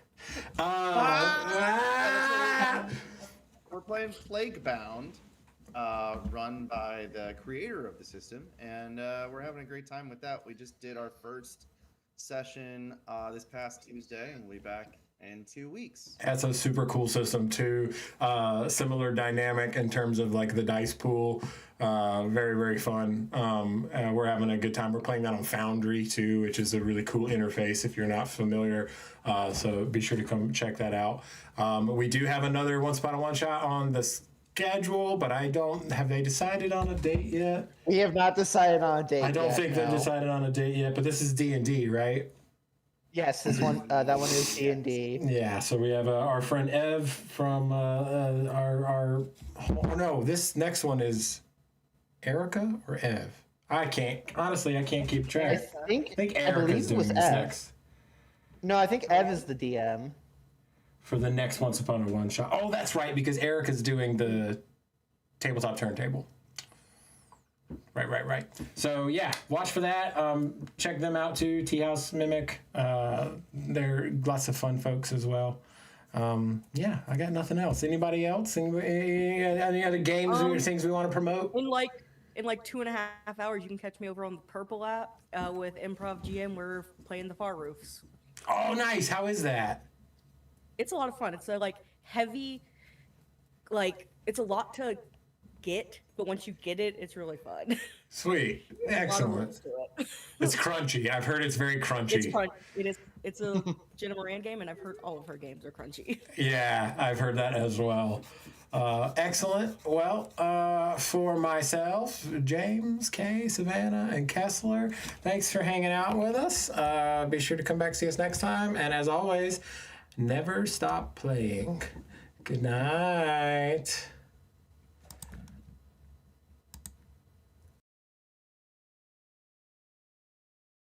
We're playing Plaguebound, run by the creator of the system, and we're having a great time with that. We just did our first session this past Tuesday, and we'll be back in 2 weeks. That's a super cool system too. Similar dynamic in terms of like the dice pool. Very, very fun. We're having a good time. We're playing that on Foundry too, which is a really cool interface if you're not familiar. So be sure to come check that out. We do have another One Spot on One Shot on the schedule, but have they decided on a date yet? We have not decided on a date. I don't think they've decided on a date yet, but this is D&D, right? Yes, this one. That one is D&D. Yeah, so we have our friend Ev from this next one is Erica or Ev? I can't keep track. I think Erica's doing this next. No, I think Ev is the DM. For the next Once Upon a One Shot. Oh, that's right, because Erica's doing the tabletop turntable. Right. So yeah, watch for that. Check them out too. Tea House Mimic. They're lots of fun folks as well. Yeah, I got nothing else. Anybody else? Any other games or things we want to promote? In like 2.5 hours, you can catch me over on the Purple app with Improv GM. We're playing the Far Roofs. Oh, nice. How is that? It's a lot of fun. It's a heavy, it's a lot to get, but once you get it, it's really fun. Sweet. Excellent. It's crunchy. I've heard it's very crunchy. It's fun. It is. It's a Jenna Moran game, and I've heard all of her games are crunchy. Yeah, I've heard that as well. Excellent. Well, for myself, James, Kay, Savanna, and Kessler, thanks for hanging out with us. Be sure to come back see us next time. And as always, never stop playing. Good night.